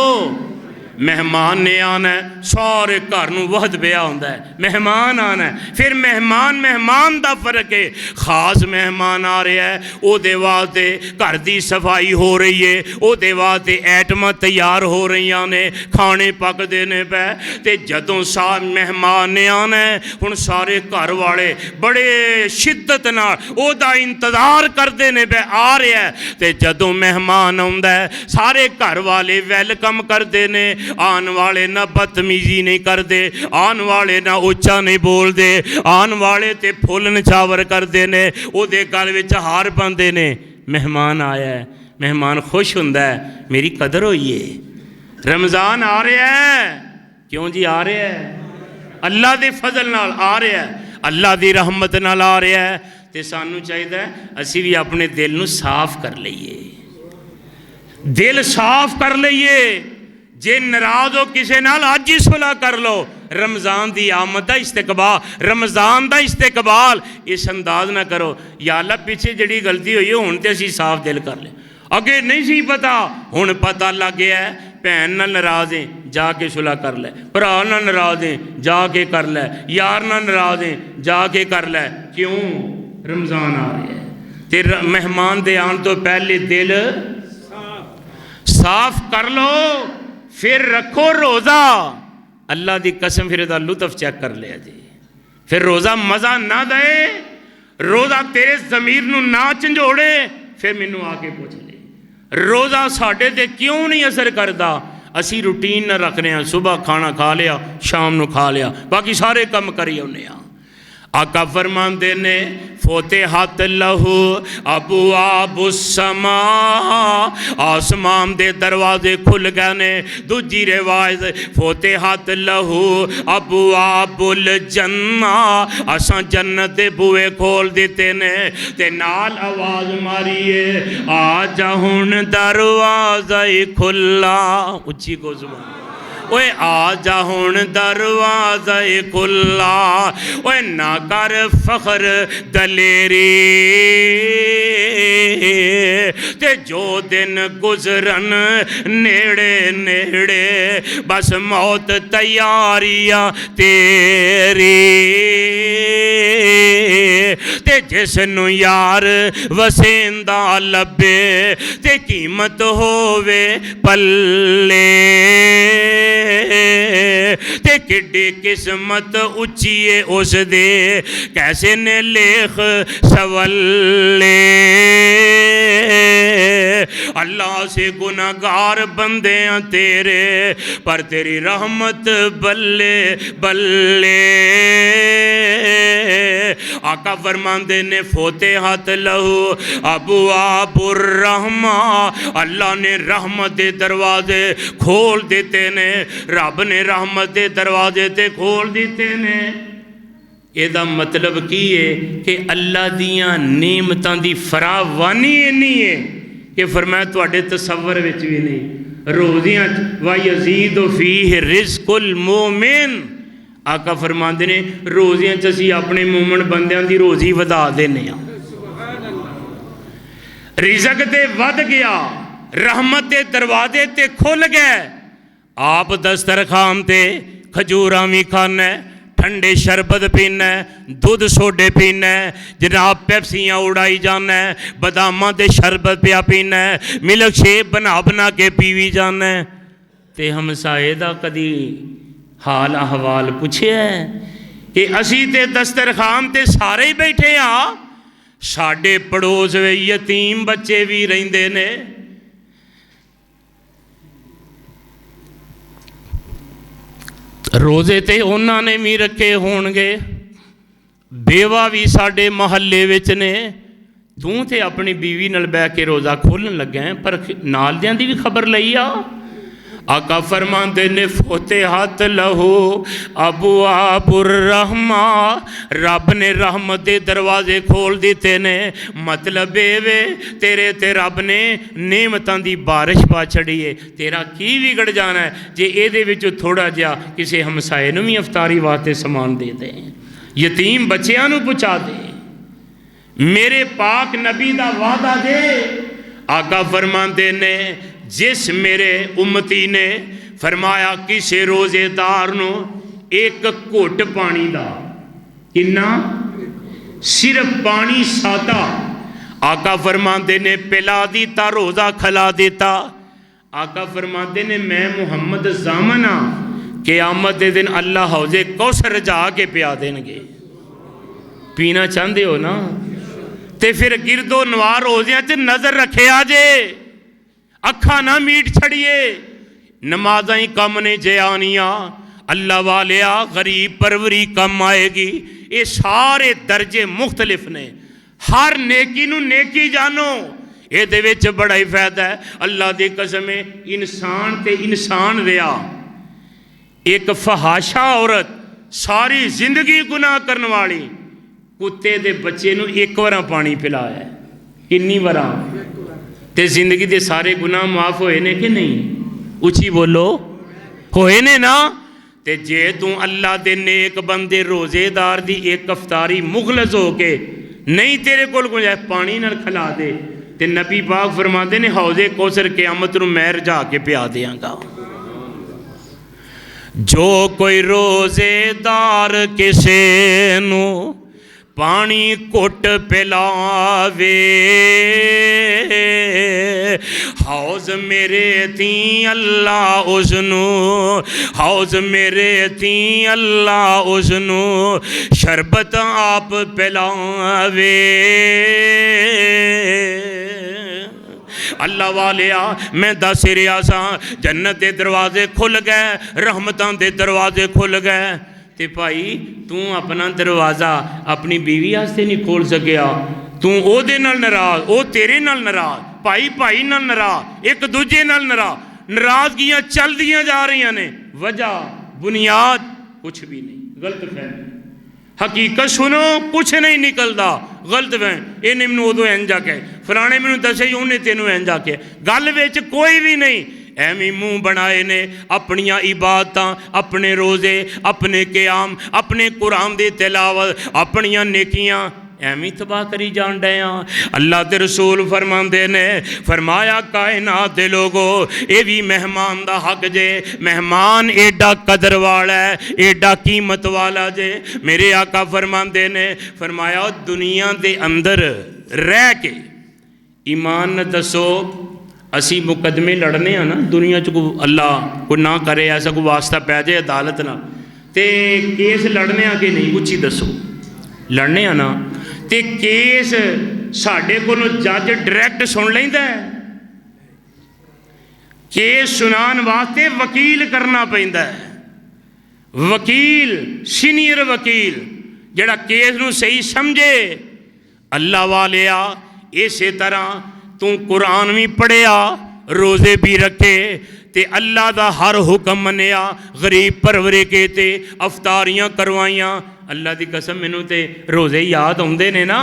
[SPEAKER 1] मेहमान ने आना है, सारे घर नूं वहद पिया हुंदा है, मेहमान आना है। फिर मेहमान मेहमान दा फर्क है, खास मेहमान आ रहा है उहदे वास्ते घर दी सफाई हो रही है, उहदे वास्ते आइटमां तैयार हो रही ने, खाने पकदे ने पै। ते जदों सा मेहमान ने आना है हुण सारे घर वाले बड़े शिद्दत नाल ओहदा इंतजार करदे ने पै, आ रहा है। ते जदों मेहमान आउंदा है सारे घर वाले वैलकम करदे ने, आन वाले ना बदतमीजी नहीं करते, आन वाले ना उच्चा नहीं बोलते, आन वाले ते फुल नछावर करते ने, उहदे गल विच हार पाते ने। मेहमान आया है, मेहमान खुश हुंदा है, मेरी कदर होई है। रमज़ान आ रहा है, क्यों जी आ रहा है? अल्लाह दे फजल नाल आ रहा है, अल्लाह दी रहमत नाल आ रहा है। ते सानू चाहिए असी भी अपने दिल नू साफ कर लईए, दिल साफ कर लईए। जे नाराज हो किसी नाल अज ही सुलह कर लो। रमज़ान की आमद का इस्तकबाल, रमज़ान का इस्तकबाल इस अंदाज ना करो या अल्लाह पिछे जी गलती हुई है हुण ते असीं साफ दिल कर ले, अगे नहीं सी पता हुण पता लग गया है। भैन नाल नाराज है जाके सुलह कर लै, भरा नाल नाराज है जाके कर लै, यार नाल नाराज है जाके कर लै। क्यों? रमज़ान आ रहा है ते मेहमान दे आने तो पहले दिल साफ कर लो, फिर रखो रोज़ा। अल्लाह की कसम फिर इसका लुत्फ चेक कर लिया जी। फिर रोज़ा मज़ा ना दे, रोज़ा तेरे ज़मीर नू ना झंझोड़े, फिर मैनू आके पूछ ले रोज़ा साढ़े ते क्यों नहीं असर करता। असी रूटीन ना रखने, सुबह खाना खा लिया, शाम नू खा लिया, बाकी सारे काम करी आने। आका फरमाते ने फोते हाथ लहू अबू आबुसमा, आसमान दे दरवाजे खुल गए ने। दूजी रिवायत फोते हाथ लहू अबू आबुल जन्ना, असा जन्नत दे बुए खोल दिते ने। ते नाल आवाज़ मारीए आ जा हुण दरवाजा ही खुला, उच्ची को जुबान ओए आ जा हुण दरवाजा खुला। ओए ना कर फखर दलेरी, ते जो दिन गुजरन नेड़े नेड़े, बस मौत तैयारियां तेरी। ते जिसनू यार वसेंदा लभे, ते कीमत होवे पल्ले, ते किड्डी किस्मत उच्चीए उस दे, कैसे ने लेख सवल्ले। अल्लाह से गुनाहगार बंदे हैं तेरे, पर तेरी रहमत बल्ले बल्ले। आका फरमाते ने फोते हाथ लहू अबू आबुर रहमा, अल्लाह ने रहमत दे दरवाजे खोल देते ने, रब ने रहमत दे दरवाजे ते खोल दिते ने। ਇਹਦਾ मतलब की है कि अल्लाह दियां नेमतां दी फरावानी इन्नी है कि फरमाया तुहाडे तसव्वुर विच भी नहीं। रोज़ियां व यज़ीदु फीह रिज़्कुल मोमिन, आका फरमाते ने रोज़ियां च असीं अपने मोमन बंदियां दी रोज़ी वधा देने आ। रिज़क ते वध गया, रहमत के दरवाजे ते खुल गए। आप दस्तरखान ते खजूरां भी खाना, ठंडे शरबत पीना, दुध सोडे पीना, जनाब पैप्सियाँ उड़ाई जाना, बदामां दे शरबत पिया पीना, मिल्क शेक बना बना के पीवी जाना। ते हमसाए दा कदी हाल अहवाल पुछिया कि असी ते दस्तरखान ते सारे ही बैठे हाँ, साडे पड़ोस वे यतीम बच्चे भी रहिंदे ने। रोज़े ते उन्होंने भी रखे होणगे, बेवा भी साडे महल्ले विच ने। तू ते अपनी बीवी नाल बैठ के रोज़ा खोलन लगा है, पर नाल दियां दी भी खबर लई आ। आका फरमाते ने फोते हाथ लहो अबू आबुर रहमा, रब ने रहमत दे दरवाजे खोल दिते ने। मतलब वे तेरे ते रब ने नेमतां दी बारिश पा छड़ी है। तेरा की बिगड़ जाना है जे एदे विच थोड़ा जिहा किसी हमसाए नूं भी अफतारी वास्ते समान दे दे, यतीम बच्चियां नूं पहुँचा दे। मेरे पाक नबी दा वादा दे। आका फरमाते ने जिस मेरे उम्मती ने फरमाया किसी रोजेदार नूं एक घुट पानी दा, किन्ना सिर्फ पानी सादा, आका फरमाते ने पिला दिता, रोज़ा खिला दिता। आका फरमाते ने मैं मुहम्मद ज़ामन हाँ, क़यामत के दिन अल्लाह हौजे कौसर जाके पिया देंगे। पीना चाहते हो ना, ते फिर गिरदो नवार रोज़ियां च नज़र रखे जे, अखा ना मीट छड़िए, नमाजा ही कम ने जे आनिया, अल्लाह वालिया गरीब परवरी कम आएगी। ये सारे दर्जे मुख्तलिफ ने, हर नेकी नूं नेकी जानो, ये विच बड़ा ही फायदा है। अल्लाह की कसम है, इंसान ते इंसान रहा, एक फहाशा औरत सारी जिंदगी गुनाह करने वाली कुत्ते दे बच्चे नूं एक बार पानी पिलाया, किन्नी बार ते जिंदगी दे सारे गुनाह माफ होए ने कि नहीं? उची बोलो, होए ने ना। ते जे तू अल्लाह दे नेक बंदे रोजेदार दी एक अफतारी मुखलस हो के नहीं तेरे कोल गुंजाइश पानी नाल खिला दे, ते नबी पाक फरमाते ने हौजे कौसर क़यामत नूं मैं रजा के पिया देंगा। जो कोई रोजेदार किसे नूं पानी घुट पिलावे, हौज मेरे ती अल्लाह उसनू, हौज मेरे ती अल्लाह उसनू शरबत आप पिलावे। अल्लाह वालिया मैं दस रहा सा, जन्नत के दरवाजे खुल गए, रहमतां के दरवाजे खुल गए। ते भाई तू अपना दरवाज़ा अपनी बीवी वास्ते नहीं खोल सकिया, तू ओदे नाल नाराज, ओ तेरे नाल नाराज, भाई भाई नाल नाराज, एक दूजे नाल नाराज। नाराजगियां चलदियां जा रही ने, वजह बुनियाद कुछ भी नहीं, गलत फहमी। हकीकत सुनो, कुछ नहीं निकलता, गलत फहमी। इन्हें मैनू उदों इंज आखे, फलाने मैनू दसे, उन्हें तेनों इंज आखे, गल विच कोई भी नहीं। एवं मुँह बनाए ने अपनिया इबादत, अपने रोज़े, अपने क़याम, अपने कुरान दी तिलावत, अपनिया नेकियां एवं तबाह करी जान डे। अल्लाह के रसूल फरमाते ने, फरमाया कायनात दे लोगो ये भी मेहमान दा हक जे, मेहमान एडा कदर वाला है, एडा कीमत वाला जे। मेरे आका फरमाते ने, फरमाया दुनिया दे अंदर रह के ईमान न दसो, असी मुकदमे लड़ने हैं ना दुनिया च, कोई अल्लाह को ना करे ऐसा कोई वास्ता पै जाए अदालत ना, ते केस लड़ने कि नहीं, उची दसो लड़ने ना, ते केस साढ़े को जज डायरैक्ट सुन लेंदा है, केस सुनान वास्ते वकील करना पैंदा है। वकील सीनियर वकील जिहड़ा केस नूं सही समझे। अल्लाह वालिया इसे तरह तू कुरान भी पढ़िया, रोज़े भी रखे, ते अल्लाह दा हर हुक्म मनिया, गरीब परवरे के ते अफतारियां करवाइयां। अल्लाह की कसम मैनू ते रोज़े याद आउंदे ने ना,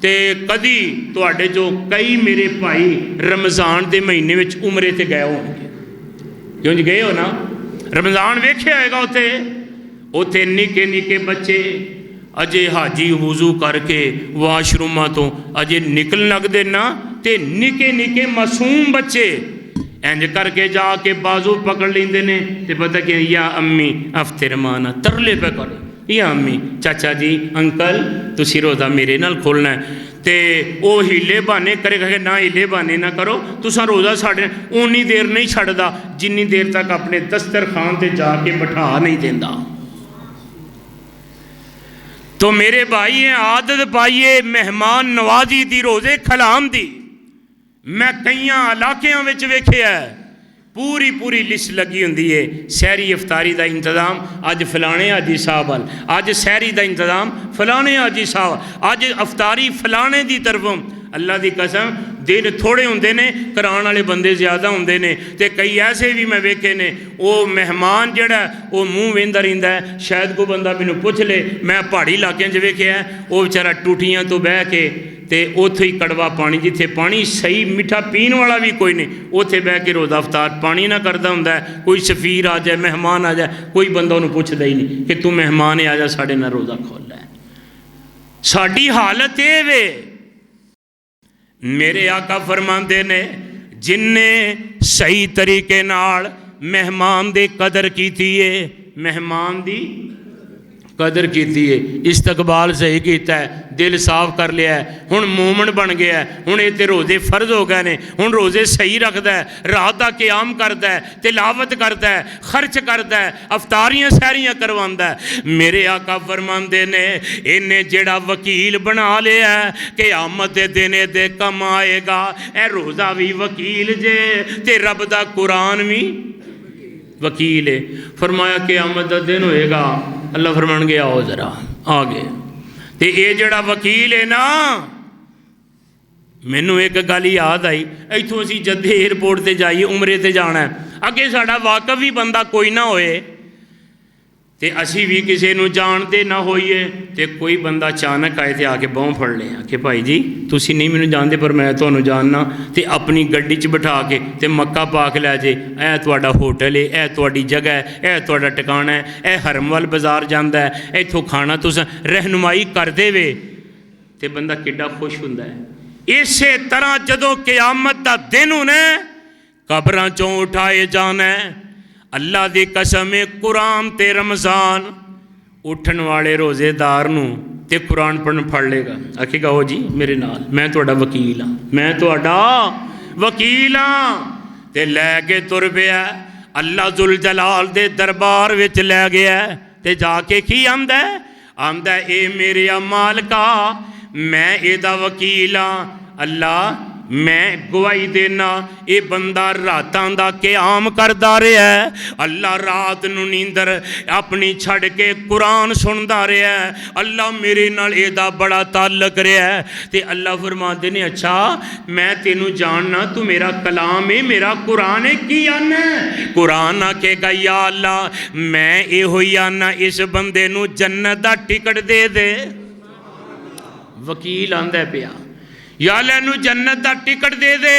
[SPEAKER 1] ते कदी तुहाडे चो कई मेरे भाई रमज़ान के महीने में उमरे ते गए होणगे, क्यों जी गए हो ना, रमज़ान वेख्या होएगा उत्थे, उत्थे निके निके बच्चे अजे हाजी वुजू करके वाशरूमां तो अजे निकल लगते ना, तो निके निके मासूम बच्चे इंज करके जाके बाजू पकड़ लेंदे ने, ते पता कि या अम्मी अफ्तिर माना तरले पे करो, या अम्मी चाचा जी अंकल तुसी रोज़ा मेरे नाल खोलना है, तो वो हीले बहाने करे ना, हीले बहाने ना करो, तुसा रोज़ा साढ़े उन्नी देर नहीं छड्डदा जिन्नी देर तक अपने दस्तरखान ते जाके बैठा नहीं देंदा। तो मेरे भाई आदत पाइए मेहमान नवाजी दी, रोज़े खलाम दी। मैं कई इलाकों में वेखिया पूरी पूरी लिस्ट लगी होंदी है, सहरी इफ्तारी का इंतजाम अज फलाने हाजी साहब वाल, अज सहरी का इंतजाम फलाने हाजी साहब, अज अफ्तारी फलाने की तरफों। अल्लाह की कसम दिन थोड़े होंदे ने, कराने वाले बंदे ज़्यादा होंदे ने, ते कई ऐसे भी मैं वेखे ने वो मेहमान जिहड़ा वो मुँह वेंदा रहिंदा है, शायद कोई बंदा मैनूं पुछ ले। मैं पहाड़ी इलाकों च वेखिया वो बेचारा टूटियां तो बह के ते उत्थे ही कड़वा पानी, जिथे पानी सही मिठा पीने वाला भी कोई नहीं, उत्थे बह के रोज़ा अफ्तार पानी ना करता हुंदा है। कोई सफ़ीर आ जाए, मेहमान आ जाए, कोई बंदा उन्होंने पुछदा ही नहीं कि तू मेहमान आ जा साढ़े नाल रोज़ा खोल लै। साडी हालत ये वे। मेरे आका फरमांदे ने जिन्ने सही तरीके नाल मेहमान दी कदर कीती है, मेहमान दी कदर की है, इस्तकबाल सही किया है, दिल साफ कर लिया है, हुण मोमन बन गया है, हुण ये रोज़े फर्ज हो गए ने, हुण रोज़े सही रखता है, रात का क़याम करता है, तिलावत करता है, खर्च करता है, अफ्तारियां सहरियां करवांदा है। मेरे आका फरमांदे ने इन्हें जेड़ा वकील बना लिया है क़यामत दे दिन दे कम आएगा। ए रोज़ा भी वकील जे ते रब दा कुरान भी वकील है। फरमाया क़यामत दा दिन होएगा, अल्लाह फरमानगे आओ जरा, आ गए। तो ये जड़ा वकील है ना, मैनू एक गल याद आई, इतों असी जद्दे एयरपोर्ट से जाइए उमरे ते जाना है, अगे साड़ा वाकफ भी बंदा कोई ना होए, तो असी भी किसी को जानते ना होइए, तो कोई बंदा अचानक आए तो आके बांह फड़ ले कि भाई जी तुसी नहीं मैनू जानते पर मैं तुहानू जानना, तो अपनी गड्डी च बिठा के ते मक्का पाक लै जे, ए तुहाडा होटल है, ए तुहाडी जगह है, ए तुहाडा टिकाणा है, ए हरमवाल बाजार जांदा है, इत्थों खाना तुस रहनुमाई कर देवे, तो बंदा किड्डा खुश हुंदा है। इसे तरह जदों क़यामत दा दिन होना कब्रां चों उठाए जाना है, अल्लाह की कसम है कुरान ते रमज़ान उठन वाले रोज़ेदार नूं ते कुरान पढ़न फड़ लेगा, आखेगा ओ जी मेरे नाल, मैं तुहाडा वकील हाँ, मैं तुहाडा वकील हाँ, ते लैके तुर पिया अल्लाह जुल जलाल दे दरबार विच लै गया, ते जाके की आंदा ए मेरे मालका मैं एदा वकील हाँ, अल्लाह मैं गवाही देना ये बंदा रातां दा क़याम करदा रहा है, अल्लाह रात नूं नींदर अपनी छड़ के कुरान सुनदा रहा है, अल्लाह मेरे नाल एदा बड़ा ताल्लुक रहा है। ते अल्लाह फरमाते ने अच्छा मैं तेनू जानना, तू मेरा कलाम है, मेरा कुरान है, की आना है? कुरान आखेगा या अल्लाह मैं इहो ही आना इस बंदे नूं जन्नत दा टिकट दे दे। वकील आंदा पिया या लैनू जन्नत का टिकट दे दे।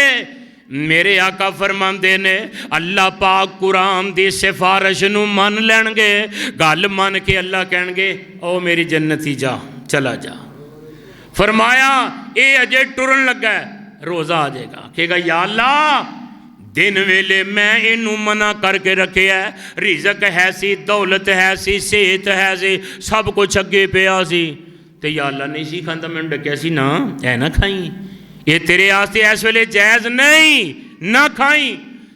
[SPEAKER 1] मेरे आका फरमांदे ने अल्लाह पाक कुरान दी सिफारिश नूं मन लैणगे, गल मन के अल्लाह कहणगे ओ मेरी जन्नती जा, चला जा। फरमाया ये अजे टुरन लगा रोज़ा आ जाएगा, कहेगा या अल्लाह दिन वेले मैं इनू मना करके रखे है, रिजक है सी, दौलत है सी, सेहत है सी, सब कुछ अगे पिया सी, तो या अल्लाह नहीं सी खांदा, मैंने डकिया सी ना ऐ ना खाई, ये तेरे आस्ते इस वेले जायज़ नहीं, ना खाई।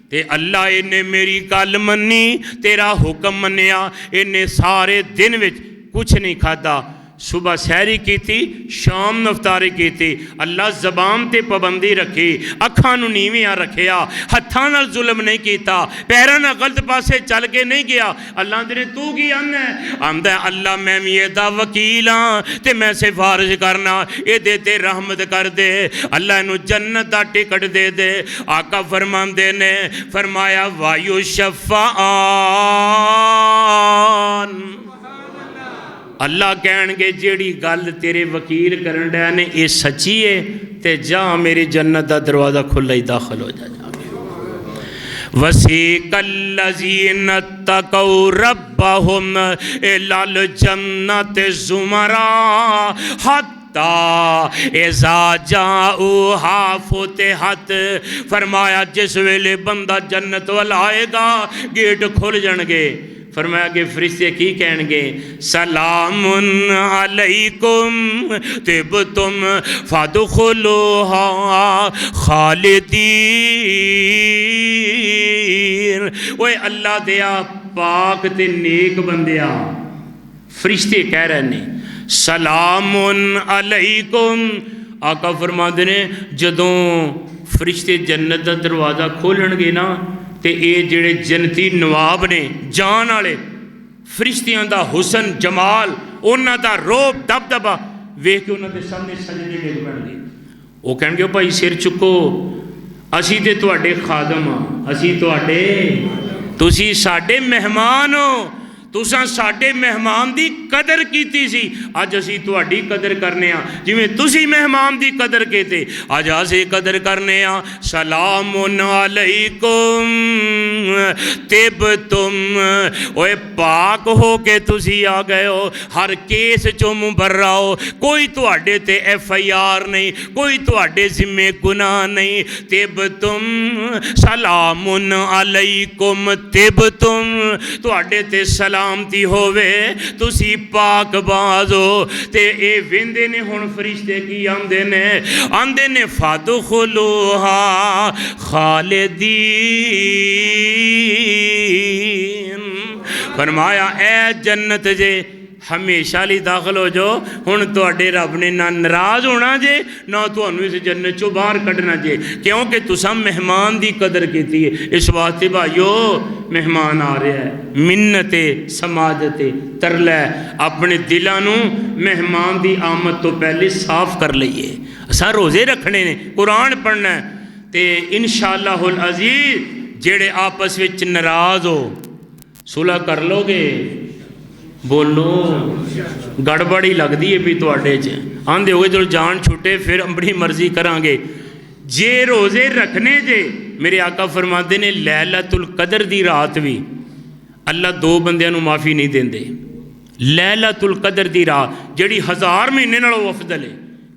[SPEAKER 1] ते अल्लाह इन्हें मेरी गल मन्नी, तेरा हुक्म मन्निया, इन्हें सारे दिन विच कुछ नहीं खादा, सुबह सहरी की थी, शाम नफ्तारी की थी, अल्लाह जबान ते पाबंदी रखी, अखां नूं नीवियां रखिया, हत्थां नाल जुल्म नहीं किया, पैरां नाल गलत पासे चल के नहीं गया। अल्लाह ने तू की आना आंदा अल्लाह मैं भी एदा वकील हाँ, ते मैं सिफारिश करना एदे ते रहमत कर दे, अल्लाह नूं जन्नत दा टिकट दे दे। आका फरमांदे ने फरमाया वायु शफ़ाआन, अल्लाह कहणगे जेड़ी गल तेरे वकील करन डे ने ये सच्ची है, ते जा मेरी जन्नत का दरवाज़ा खुला ही दाखिल हो जा। वसीकल्लज़ीना तक़ौ रब्बहुम इलल जन्नति ज़ुमरा हत्ता इज़ा जाऊहा फुतिहत। फरमाया जिस वेले बंदा जन्नत वाल आएगा गेट खुल जाएंगे। फरमाया कि फरिश्ते की कहणगे, सलामुन अलैकुम तिबतुम फदखुलूहा खालिदीन। ओए अल्लाह दिया पाक ते नेक बंदिया, फरिश्ते कह रहे ने सलामुन अलैकुम। आका फरमाते ने जदों फरिश्ते जन्नत का दरवाज़ा खोलणगे ना ते ये जिहड़े जन्नती नवाब ने जान वाले फरिश्तियां दा हुसन जमाल उन्हां दा रोब दबदबा वेख के उन्हां दे सामने सजदे डिग पैणगे। वो कहणगे भाई सिर चुको, असी ते तुहाडे खादम हाँ, असी तुहाडे, तुसी साडे मेहमान हो, तुसां साडे मेहमान दी कदर कीती सी, अज असी तुहाडी कदर करने आ जिवें तुसी मेहमान दी कदर कीते, अज असी कदर करने आ। सलामुन अलैकुम तिबतुम। ओए पाक हो के तुसी आ गए हो, हर केस चो मुबर्रा हो, कोई तुहाडे ते FIR नहीं, कोई तुहाडे जिम्मे गुनाह नहीं। तिबतुम सलामुन अलैकुम तिबतुम, तुहाडे ते सलाम सलामती होवे, तुसी पाक बाज हो। ते ए वेंदे ने हुण फरिश्ते की आंदे ने फदखुलूहा खालिदीन। फरमाया ए जन्नत जे हमेशा लिए दाखिल हो जाओ। हुण तुहाडे रब ने ना नाराज़ होना जे ना तुहानू इस जन्नत चों बाहर कढ़ना जे, क्योंकि तुसां मेहमान की कदर की है। इस वास्ते भाईओ मेहमान आ रहा है, मिन्नत समाजत तरला अपने दिलों नूं मेहमान की आमद तो पहले साफ कर लईए। असां रोज़े रखने ने, कुरान पढ़ना है, तो इंशाअल्लाहुल अज़ीज़ जेड़े आपस विच नाराज़ हो सुलह कर लोगे। बोलो गड़बड़ी लगती है भी तुहाडे च, आंदे हो जो जान छुटे फिर अपनी मर्जी करांगे। जे रोज़े रखने जे मेरे आका फरमाते ने लैलतुल कदर दी रात भी अल्लाह दो बंदियां नूं माफ़ी नहीं देंदे। लैलतुल कदर दी रात जिहड़ी 1000 महीने नालों अफदल है,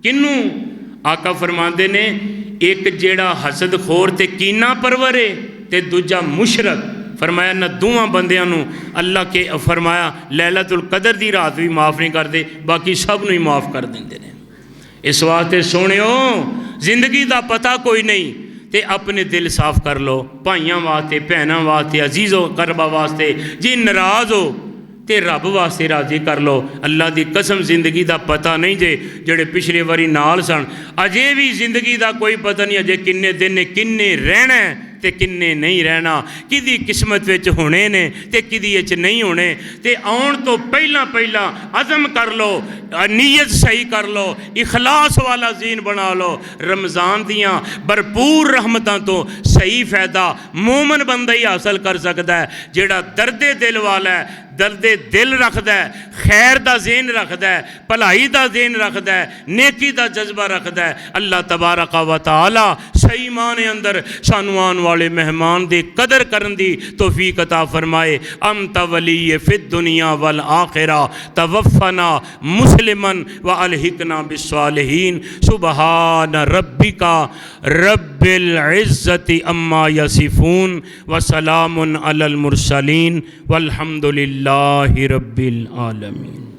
[SPEAKER 1] किनू आका फरमाते ने एक जेड़ा हसद खोर ते कीना परवर है ते दूजा मुशरक। फरमाया न दोवां बंदियां नूं अल्लाह के फरमाया लैलतुल कदर दी रात भी माफ़ नहीं करते, बाकी सब नूं ही माफ़ कर देंदे ने। इस वास्ते सोहणिओ जिंदगी दा पता कोई नहीं, ते अपने दिल साफ कर लो, भाइयों वास्ते, भैनों वास्ते, अजीज़ों करबा वास्ते। जे नाराज़ हो ते रब वास्ते राजी कर लो। अल्लाह की कसम जिंदगी का पता नहीं जे जेड़े पिछले वारी नाल सन, अजे भी जिंदगी का कोई पता नहीं, अजे किन्ने दिन ने, किन्ने रहना ते किन्ने नहीं रहना, किदी किस्मत विच होने ने ते किदी विच नहीं होने। ते आउण तो पहला पहला अज़म कर लो, नीयत सही कर लो, इखलास वाला जीन बना लो। रमज़ान दियाँ भरपूर रहमतां तो सही फ़ायदा मोमन बंदा ही हासिल कर सकता है, जेड़ा दर्दे दिल वाला है, दर्दे दिल रखता है, खैर का ज़हन रखता है, भलाई का ज़हन रखता है, नेकी का जज्बा रखता है। अल्लाह तबारक व तआला सही माने अंदर सानू आने वाले मेहमान की कदर करन दी तौफीक अता फरमाए। अंत वली फिद दुनिया वल आखिरा तवफ़ना मुस्लिमन व अलहिकना बिस्सालिहीन। सुबहान रब्बिका रब्बिल इज़्ज़ति अम्मा यसिफून व सलामुन अलल मुरसलीन वल्हम्दुलिल्लाहि रब्बिल आलमीन।